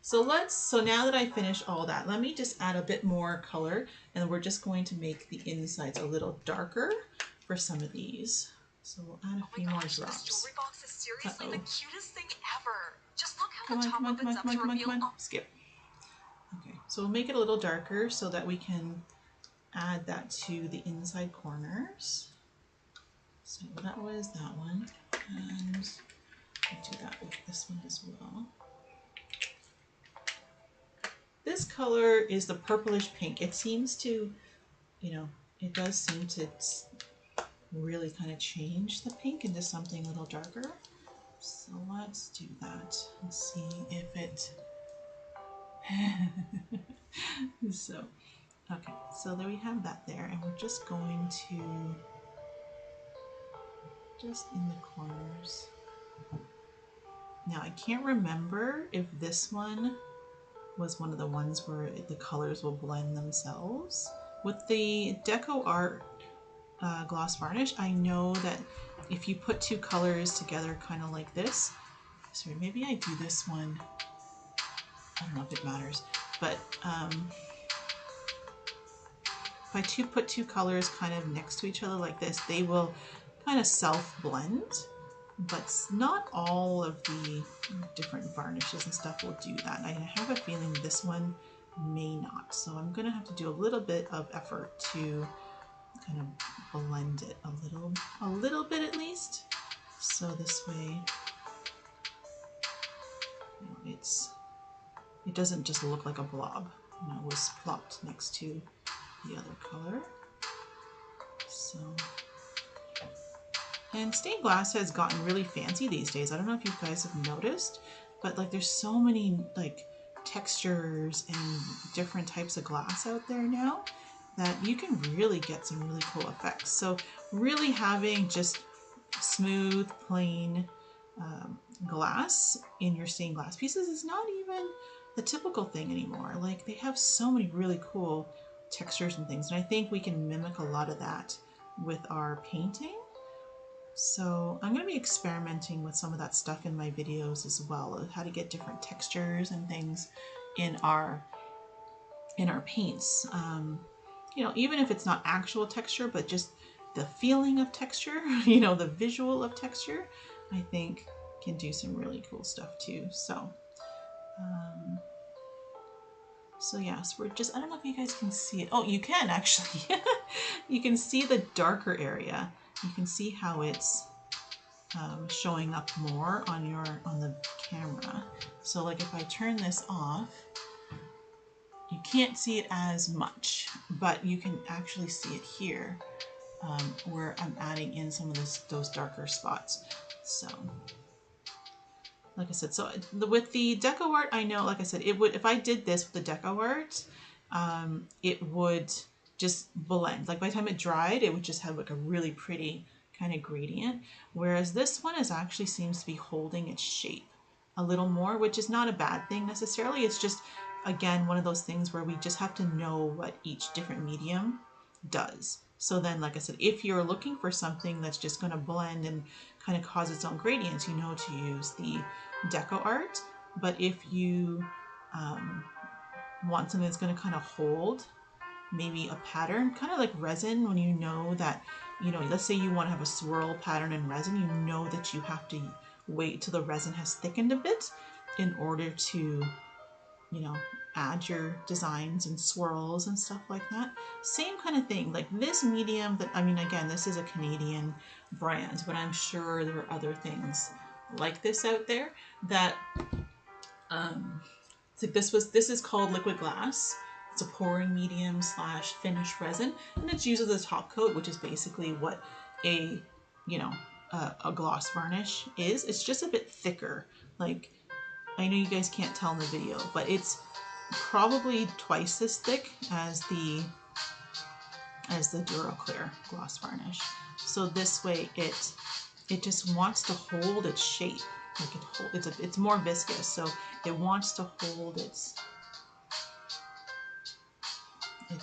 so now that I finished all that, let me just add a bit more color, and we're just going to make the insides a little darker for some of these. So we'll add a few more drops. This jewelry box is seriously the cutest thing ever. Just look how Come the on, top come on, opens come on, up come on, to come on, reveal. come on. Skip. Okay, so we'll make it a little darker so that we can add that to the inside corners. So that was that one, and we'll do that with this one as well. This color is the purplish pink. It seems to, you know, it does seem to really kind of change the pink into something a little darker. So let's do that and see if it... So, okay, so there we have that there, and we're just going to, just in the corners. Now I can't remember if this one was one of the ones where the colors will blend themselves. With the Deco Art gloss varnish, I know that if you put two colors together kind of like this, sorry, maybe I do this one, I don't know if it matters, but if I put two colors kind of next to each other like this, they will kind of self-blend, but not all of the different varnishes and stuff will do that. I have a feeling this one may not, so I'm gonna have to do a little bit of effort to kind of blend it a little bit at least. So this way, you know, it doesn't just look like a blob, you know, it was plopped next to the other color. So, and stained glass has gotten really fancy these days. I don't know if you guys have noticed, but like there's so many like textures and different types of glass out there now that you can really get some really cool effects. So really having just smooth, plain glass in your stained glass pieces is not even the typical thing anymore. Like they have so many really cool textures and things, and I think we can mimic a lot of that with our painting. So I'm going to be experimenting with some of that stuff in my videos as well, how to get different textures and things in our paints. You know, even if it's not actual texture, but just the feeling of texture, you know, the visual of texture, I think can do some really cool stuff too. So, so yes, we're just, I don't know if you guys can see it. Oh, you can actually. You can see the darker area. You can see how it's showing up more on the camera. So like if I turn this off, you can't see it as much, but you can actually see it here where I'm adding in some of those darker spots. So like I said, so with the Deco Art, I know, like I said, it would, if I did this with the Deco Art, it would just blend. Like by the time it dried, it would just have like a really pretty kind of gradient. Whereas this one actually seems to be holding its shape a little more, which is not a bad thing necessarily. It's just, again, one of those things where we just have to know what each different medium does. So then, like I said, if you're looking for something that's just going to blend and kind of cause its own gradients, you know to use the Deco Art. But if you want something that's going to kind of hold maybe a pattern, kind of like resin, when you know that, you know, let's say you want to have a swirl pattern in resin, you know that you have to wait till the resin has thickened a bit in order to, you know, add your designs and swirls and stuff like that. Same kind of thing. Like this medium that, I mean, again, this is a Canadian brand, but I'm sure there are other things like this out there that, it's like this is called liquid glass. It's a pouring medium / finished resin, and it's used as a top coat, which is basically what a, you know, a gloss varnish is. It's just a bit thicker. Like, I know you guys can't tell in the video, but it's probably twice as thick as the Duraclear gloss varnish. So this way it just wants to hold its shape. Like it's more viscous, so it wants to hold its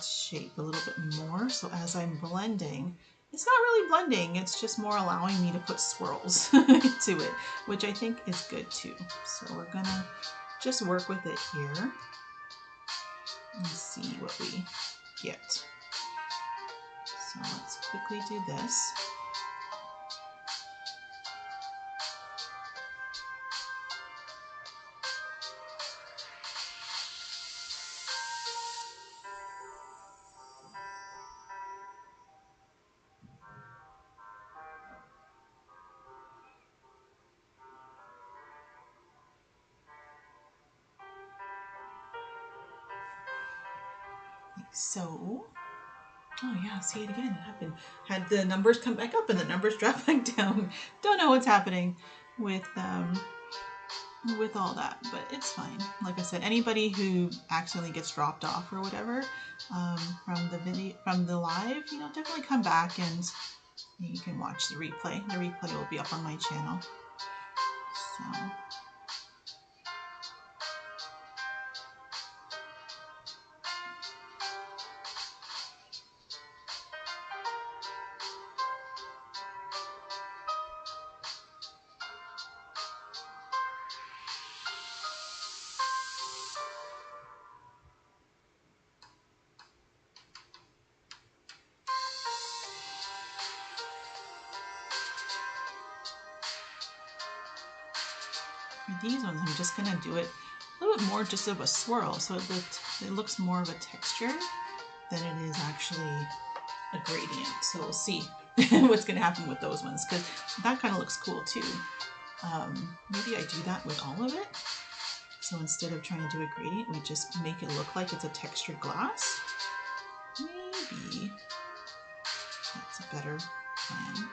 shape a little bit more. So as I'm blending, it's not really blending, it's just more allowing me to put swirls to it, which I think is good too. So we're gonna just work with it here and see what we get. So let's quickly do this. Like so. Oh yeah, see it again. It happened. Had the numbers come back up and the numbers drop back down. Don't know what's happening with all that, but it's fine. Like I said, anybody who accidentally gets dropped off or whatever from the live, you know, definitely come back and you can watch the replay. The replay will be up on my channel. So. For these ones, I'm just gonna do it a little bit more just of a swirl, so it looks more of a texture than it is actually a gradient. So we'll see what's gonna happen with those ones, because that kind of looks cool too. Maybe I do that with all of it. So instead of trying to do a gradient, we just make it look like it's a textured glass. Maybe that's a better plan.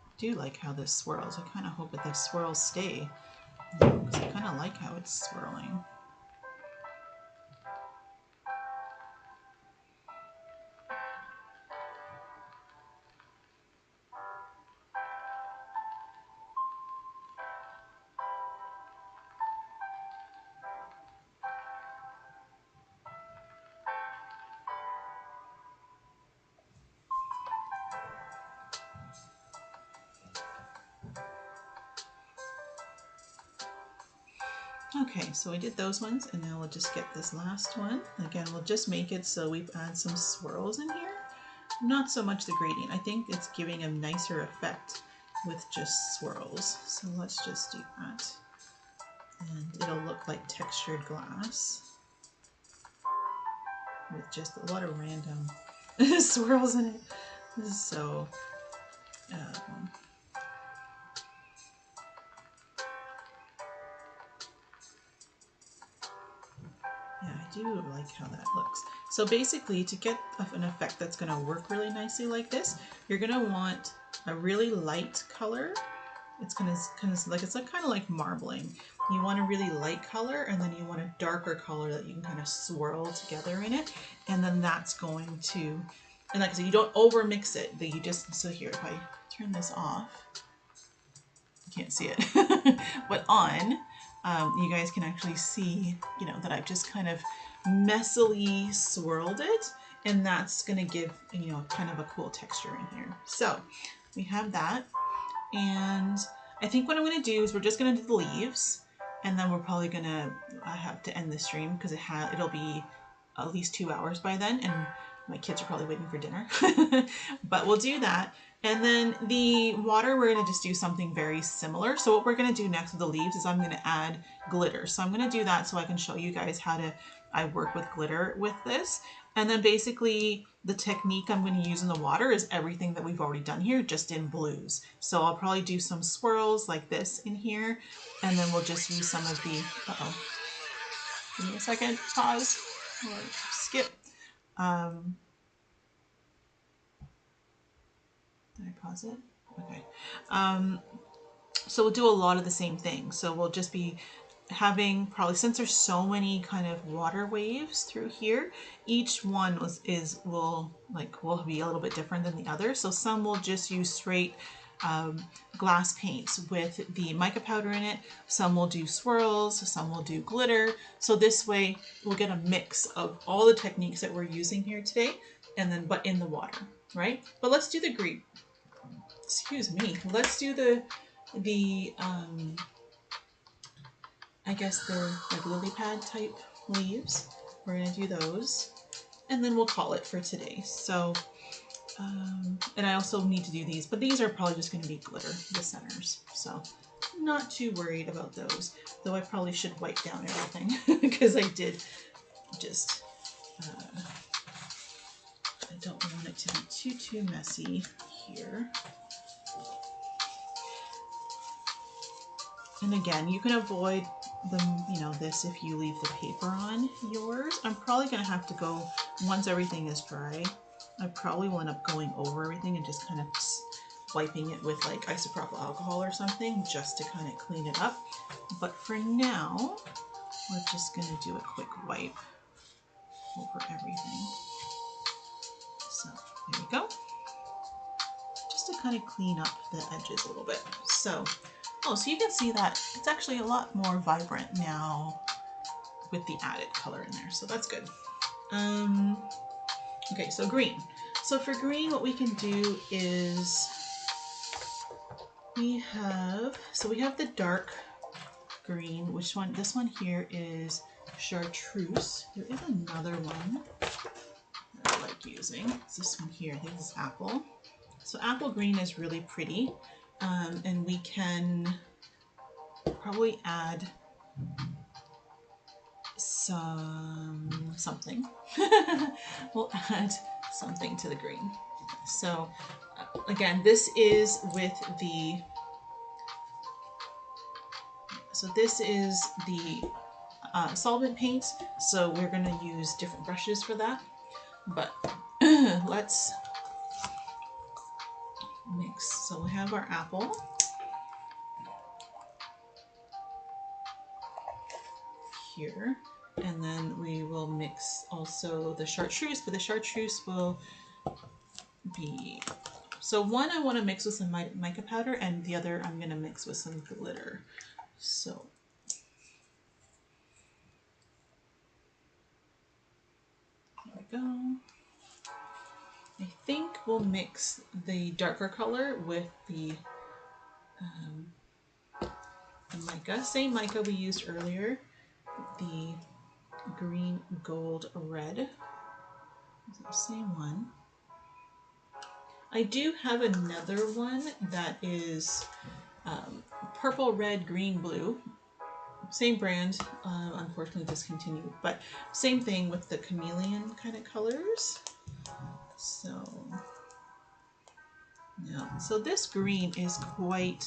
I do like how this swirls. I kind of hope that the swirls stay, because I kind of like how it's swirling. Okay, so we did those ones, and now we'll just get this last one. Again, we'll just make it so we add some swirls in here. Not so much the gradient. I think it's giving a nicer effect with just swirls. So let's just do that. And it'll look like textured glass with just a lot of random swirls in it. So, yeah, I do like how that looks. So basically, to get an effect that's going to work really nicely like this, you're going to want a really light color. It's kind of like marbling. You want a really light color, and then you want a darker color that you can kind of swirl together in it, and then that's going to, and like I said, you don't over mix it. But you just, so here, if I turn this off, you can't see it, but on. You guys can actually see, you know, that I've just kind of messily swirled it, and that's going to give, you know, kind of a cool texture in here. So we have that, and I think what I'm going to do is we're just going to do the leaves, and then we're probably going to have to end the stream because it'll be at least 2 hours by then, and my kids are probably waiting for dinner. But we'll do that. And then the water, we're going to just do something very similar. So what we're going to do next with the leaves is I'm going to add glitter. So I'm going to do that so I can show you guys how I work with glitter with this. And then basically the technique I'm going to use in the water is everything that we've already done here, just in blues. So I'll probably do some swirls like this in here. And then we'll just use some of the, give me a second, pause or skip. Did I pause it? Okay. So we'll do a lot of the same thing. So we'll just be having probably, since there's so many kind of water waves through here, each one will be a little bit different than the other. So some will just use straight glass paints with the mica powder in it. Some will do swirls, some will do glitter. So this way we'll get a mix of all the techniques that we're using here today, and then but in the water, right? But let's do the green. Excuse me. Let's do the I guess they're like lily pad type leaves. We're gonna do those, and then we'll call it for today. So, and I also need to do these, but these are probably just gonna be glitter, the centers. So, not too worried about those. Though I probably should wipe down everything because I did just. I don't want it to be too messy here. And again, you can avoid this if you leave the paper on yours. I'm probably going to have to go, once everything is dry, I probably will end up going over everything and just kind of wiping it with like isopropyl alcohol or something just to kind of clean it up. But for now, we're just going to do a quick wipe over everything. So there we go. Just to kind of clean up the edges a little bit. So you can see that it's actually a lot more vibrant now with the added color in there. So that's good. Okay, so green. So for green, what we can do is we have the dark green. Which one? This one here is chartreuse. There is another one that I like using. It's this one here. I think this is apple. So apple green is really pretty. And we can probably add something. We'll add something to the green. So again, this is with the solvent paints. So we're going to use different brushes for that. But let's mix. So we have our apple here, and then we will mix also the chartreuse, but the chartreuse will be, so one I want to mix with some mica powder, and the other I'm going to mix with some glitter. So there we go. I think we'll mix the darker color with the mica, same mica we used earlier, the green, gold, red. Same one. I do have another one that is purple, red, green, blue. Same brand, unfortunately discontinued, but same thing with the chameleon kind of colors. So, yeah. So this green is quite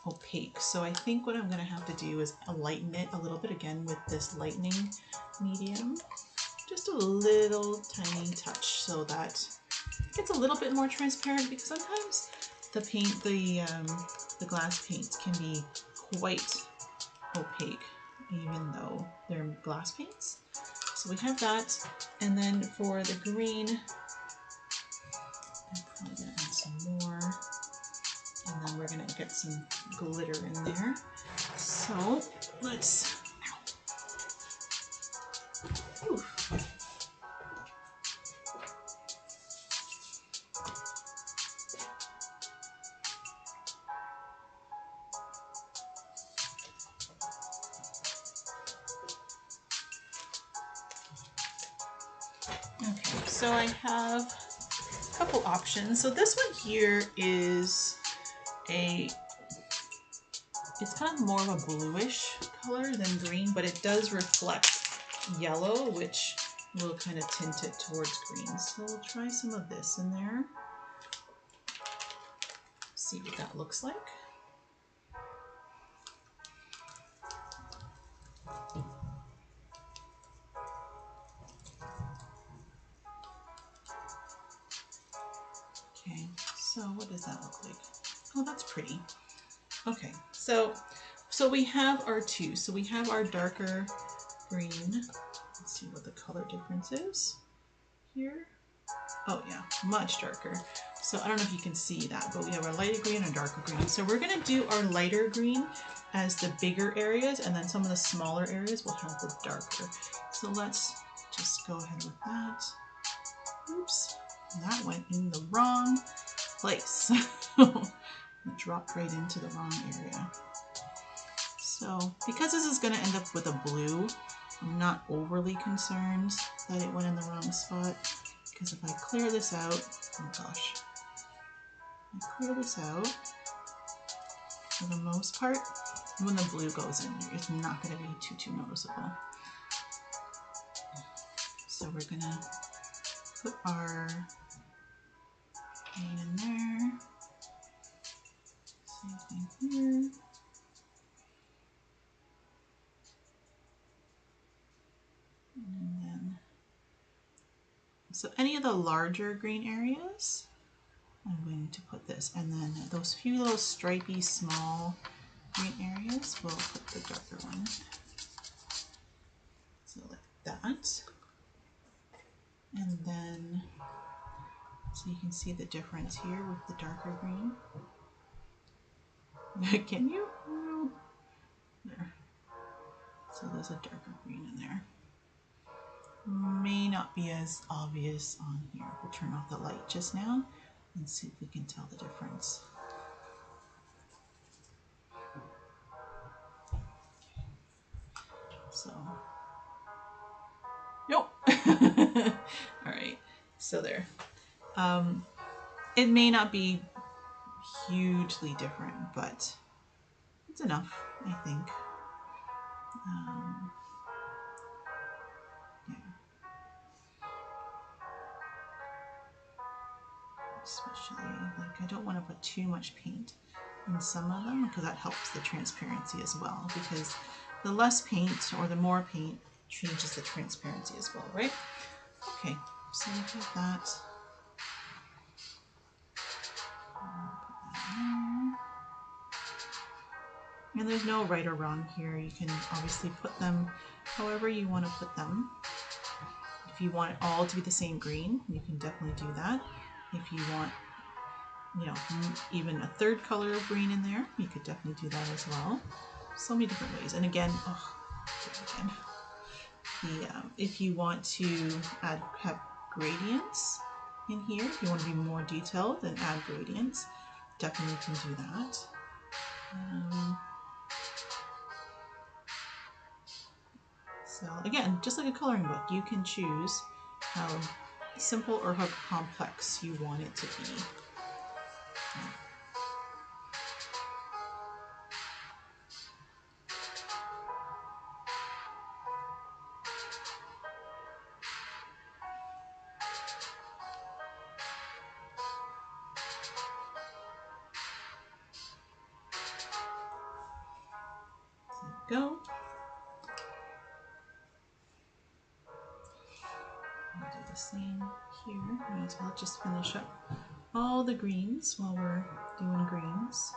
opaque. So I think what I'm going to have to do is lighten it a little bit again with this lightening medium. Just a little tiny touch so that it gets a little bit more transparent, because sometimes the paint, the glass paints can be quite opaque even though they're glass paints. So we have that, and then for the green, I'm probably going to add some more, and then we're going to get some glitter in there. So let's, oof. Okay, so I have a couple options. So this one here is it's kind of more of a bluish color than green, but it does reflect yellow, which will kind of tint it towards green. So we'll try some of this in there. See what that looks like. Okay, so what does that look like? Oh, that's pretty. Okay, so we have our two. So we have our darker green. Let's see what the color difference is here. Oh yeah, much darker. So I don't know if you can see that, but we have our lighter green and darker green. So we're gonna do our lighter green as the bigger areas, and then some of the smaller areas will have the darker. So let's just go ahead with that. Oops, that went in the wrong place. It dropped right into the wrong area. So because this is gonna end up with a blue, I'm not overly concerned that it went in the wrong spot. Because if I clear this out, oh gosh, I clear this out, for the most part, when the blue goes in, it's not going to be too noticeable. So we're going to put our green in there, same thing here. And then, so any of the larger green areas, I'm going to put this, and then those few little stripy small green areas, we'll put the darker one. So like that. And then, so you can see the difference here with the darker green. Can you? There. So there's a darker green in there. May not be as obvious on here. We'll turn off the light just now and see if we can tell the difference. So, nope. All right, so there. It may not be hugely different, but it's enough, I think. Yeah. Especially, like, I don't want to put too much paint in some of them because that helps the transparency as well, because the less paint or the more paint changes the transparency as well, right? Okay, so we have that. And there's no right or wrong here. You can obviously put them however you want to put them. If you want it all to be the same green, you can definitely do that. If you want, you know, even a third color of green in there, you could definitely do that as well. So many different ways. And again, if you want to have gradients in here, if you want to be more detailed and add gradients, definitely can do that. So again, just like a coloring book, you can choose how simple or how complex you want it to be. There we go. I'll do the same here. Might as well just finish up all the greens while we're doing greens.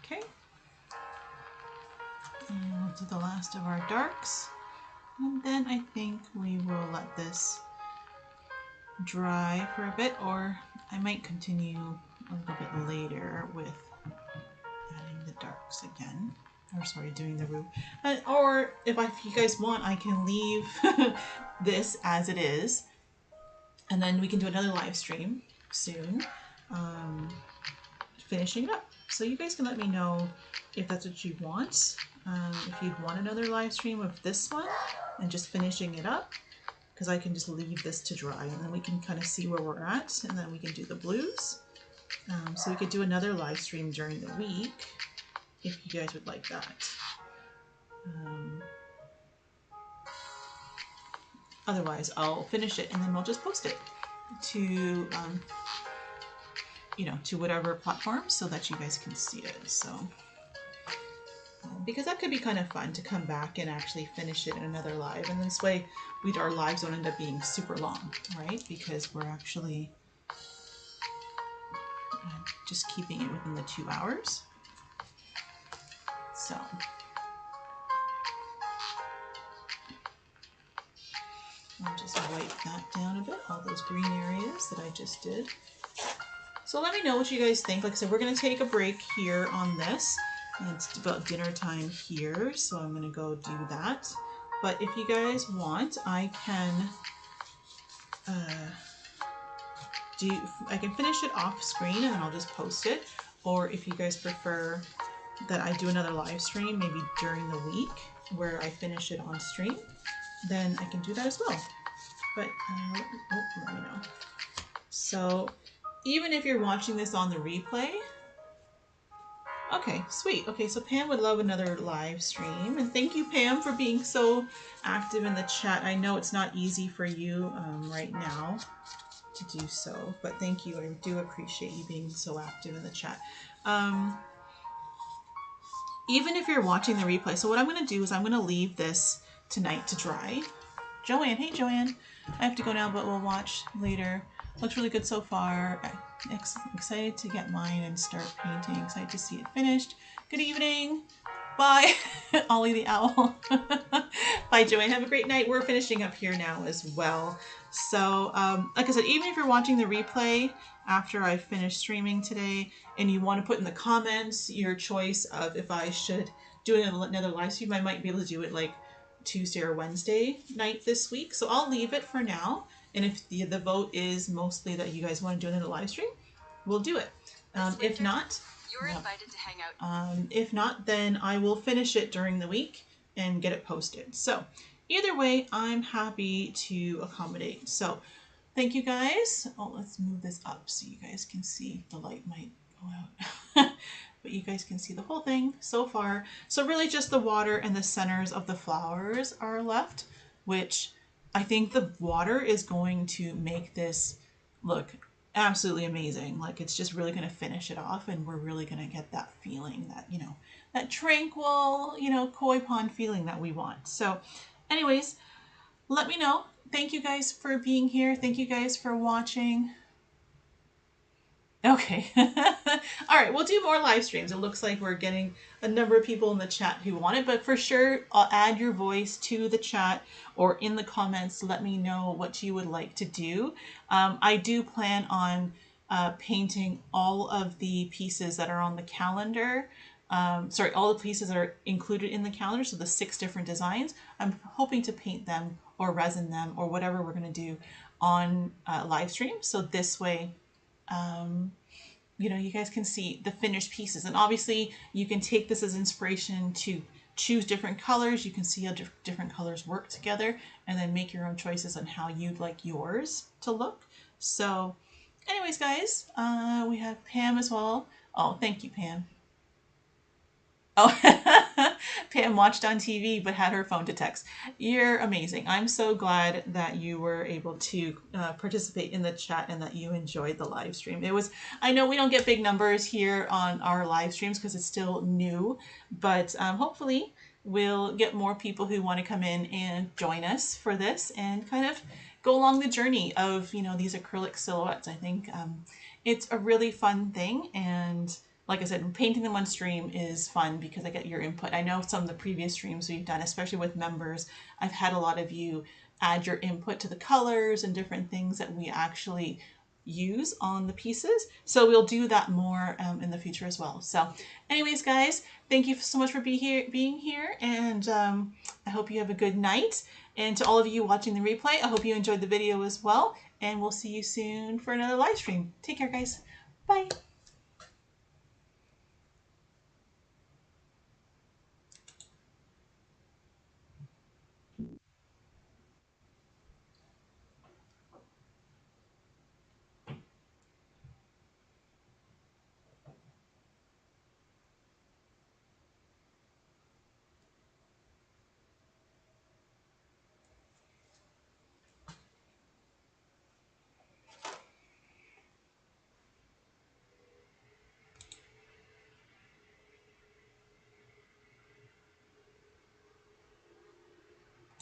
Okay. And we'll do the last of our darks. And then I think we will let this dry for a bit, or I might continue a little bit later with adding the darks again. or sorry, doing the roof. Or if you guys want, I can leave this as it is, and then we can do another live stream soon, finishing it up. So you guys can let me know if that's what you want. If you'd want another live stream of this one and just finishing it up, because I can just leave this to dry and then we can kind of see where we're at, and then we can do the blues. So we could do another live stream during the week if you guys would like that. Otherwise, I'll finish it and then we'll just post it to, you know, to whatever platform so that you guys can see it. So, because that could be kind of fun to come back and actually finish it in another live. And this way, our lives don't end up being super long, right? Because we're actually just keeping it within the 2 hours. So, I'll just wipe that down a bit, all those green areas that I just did. So let me know what you guys think. Like I said, we're going to take a break here on this. And it's about dinner time here, so I'm going to go do that. But if you guys want, I can finish it off screen and then I'll just post it. Or if you guys prefer that I do another live stream, maybe during the week where I finish it on stream, then I can do that as well. But let me know. So even if you're watching this on the replay, okay, sweet. Okay, so Pam would love another live stream. And thank you, Pam, for being so active in the chat. I know it's not easy for you right now to do so, but thank you. I do appreciate you being so active in the chat. Even if you're watching the replay, so what I'm going to do is I'm going to leave this tonight to dry. Joanne, hey Joanne. I have to go now, but we'll watch later. Looks really good so far. Excited to get mine and start painting. Excited to see it finished. Good evening. Bye, Ollie the Owl. Bye, Joanne. Have a great night. We're finishing up here now as well. So, like I said, even if you're watching the replay after I finish streaming today and you want to put in the comments your choice of if I should do another live stream, I might be able to do it like Tuesday or Wednesday night this week. So I'll leave it for now. And if the vote is mostly that you guys want to do another live stream, we'll do it. If not, You're invited to hang out. if not, then I will finish it during the week and get it posted. So either way, I'm happy to accommodate. So thank you guys. Oh, let's move this up so you guys can see. The light might go out. But you guys can see the whole thing so far. So really just the water and the centers of the flowers are left, which I think the water is going to make this look absolutely amazing. Like it's just really going to finish it off, and we're really going to get that feeling, that, you know, that tranquil, you know, koi pond feeling that we want. So anyways, let me know. Thank you guys for being here. Thank you guys for watching. Okay. All right, we'll do more live streams. It looks like we're getting a number of people in the chat who want it, but for sure, I'll add your voice to the chat or in the comments. Let me know what you would like to do. I do plan on painting all of the pieces that are on the calendar. All the pieces that are included in the calendar, so the 6 different designs. I'm hoping to paint them or resin them or whatever we're going to do on live stream. So this way, you know, you guys can see the finished pieces, and obviously you can take this as inspiration to choose different colors. You can see how different colors work together and then make your own choices on how you'd like yours to look. So anyways, guys, we have Pam as well. Oh, thank you, Pam. Oh, Pam watched on TV but had her phone to text. You're amazing. I'm so glad that you were able to participate in the chat and that you enjoyed the live stream. I know we don't get big numbers here on our live streams because it's still new, but hopefully we'll get more people who want to come in and join us for this and kind of go along the journey of, you know, these acrylic silhouettes. I think it's a really fun thing, and like I said, painting them on stream is fun because I get your input. I know some of the previous streams we've done, especially with members, I've had a lot of you add your input to the colors and different things that we actually use on the pieces. So we'll do that more in the future as well. So anyways, guys, thank you so much for being here. And I hope you have a good night. And to all of you watching the replay, I hope you enjoyed the video as well. And we'll see you soon for another live stream. Take care, guys. Bye.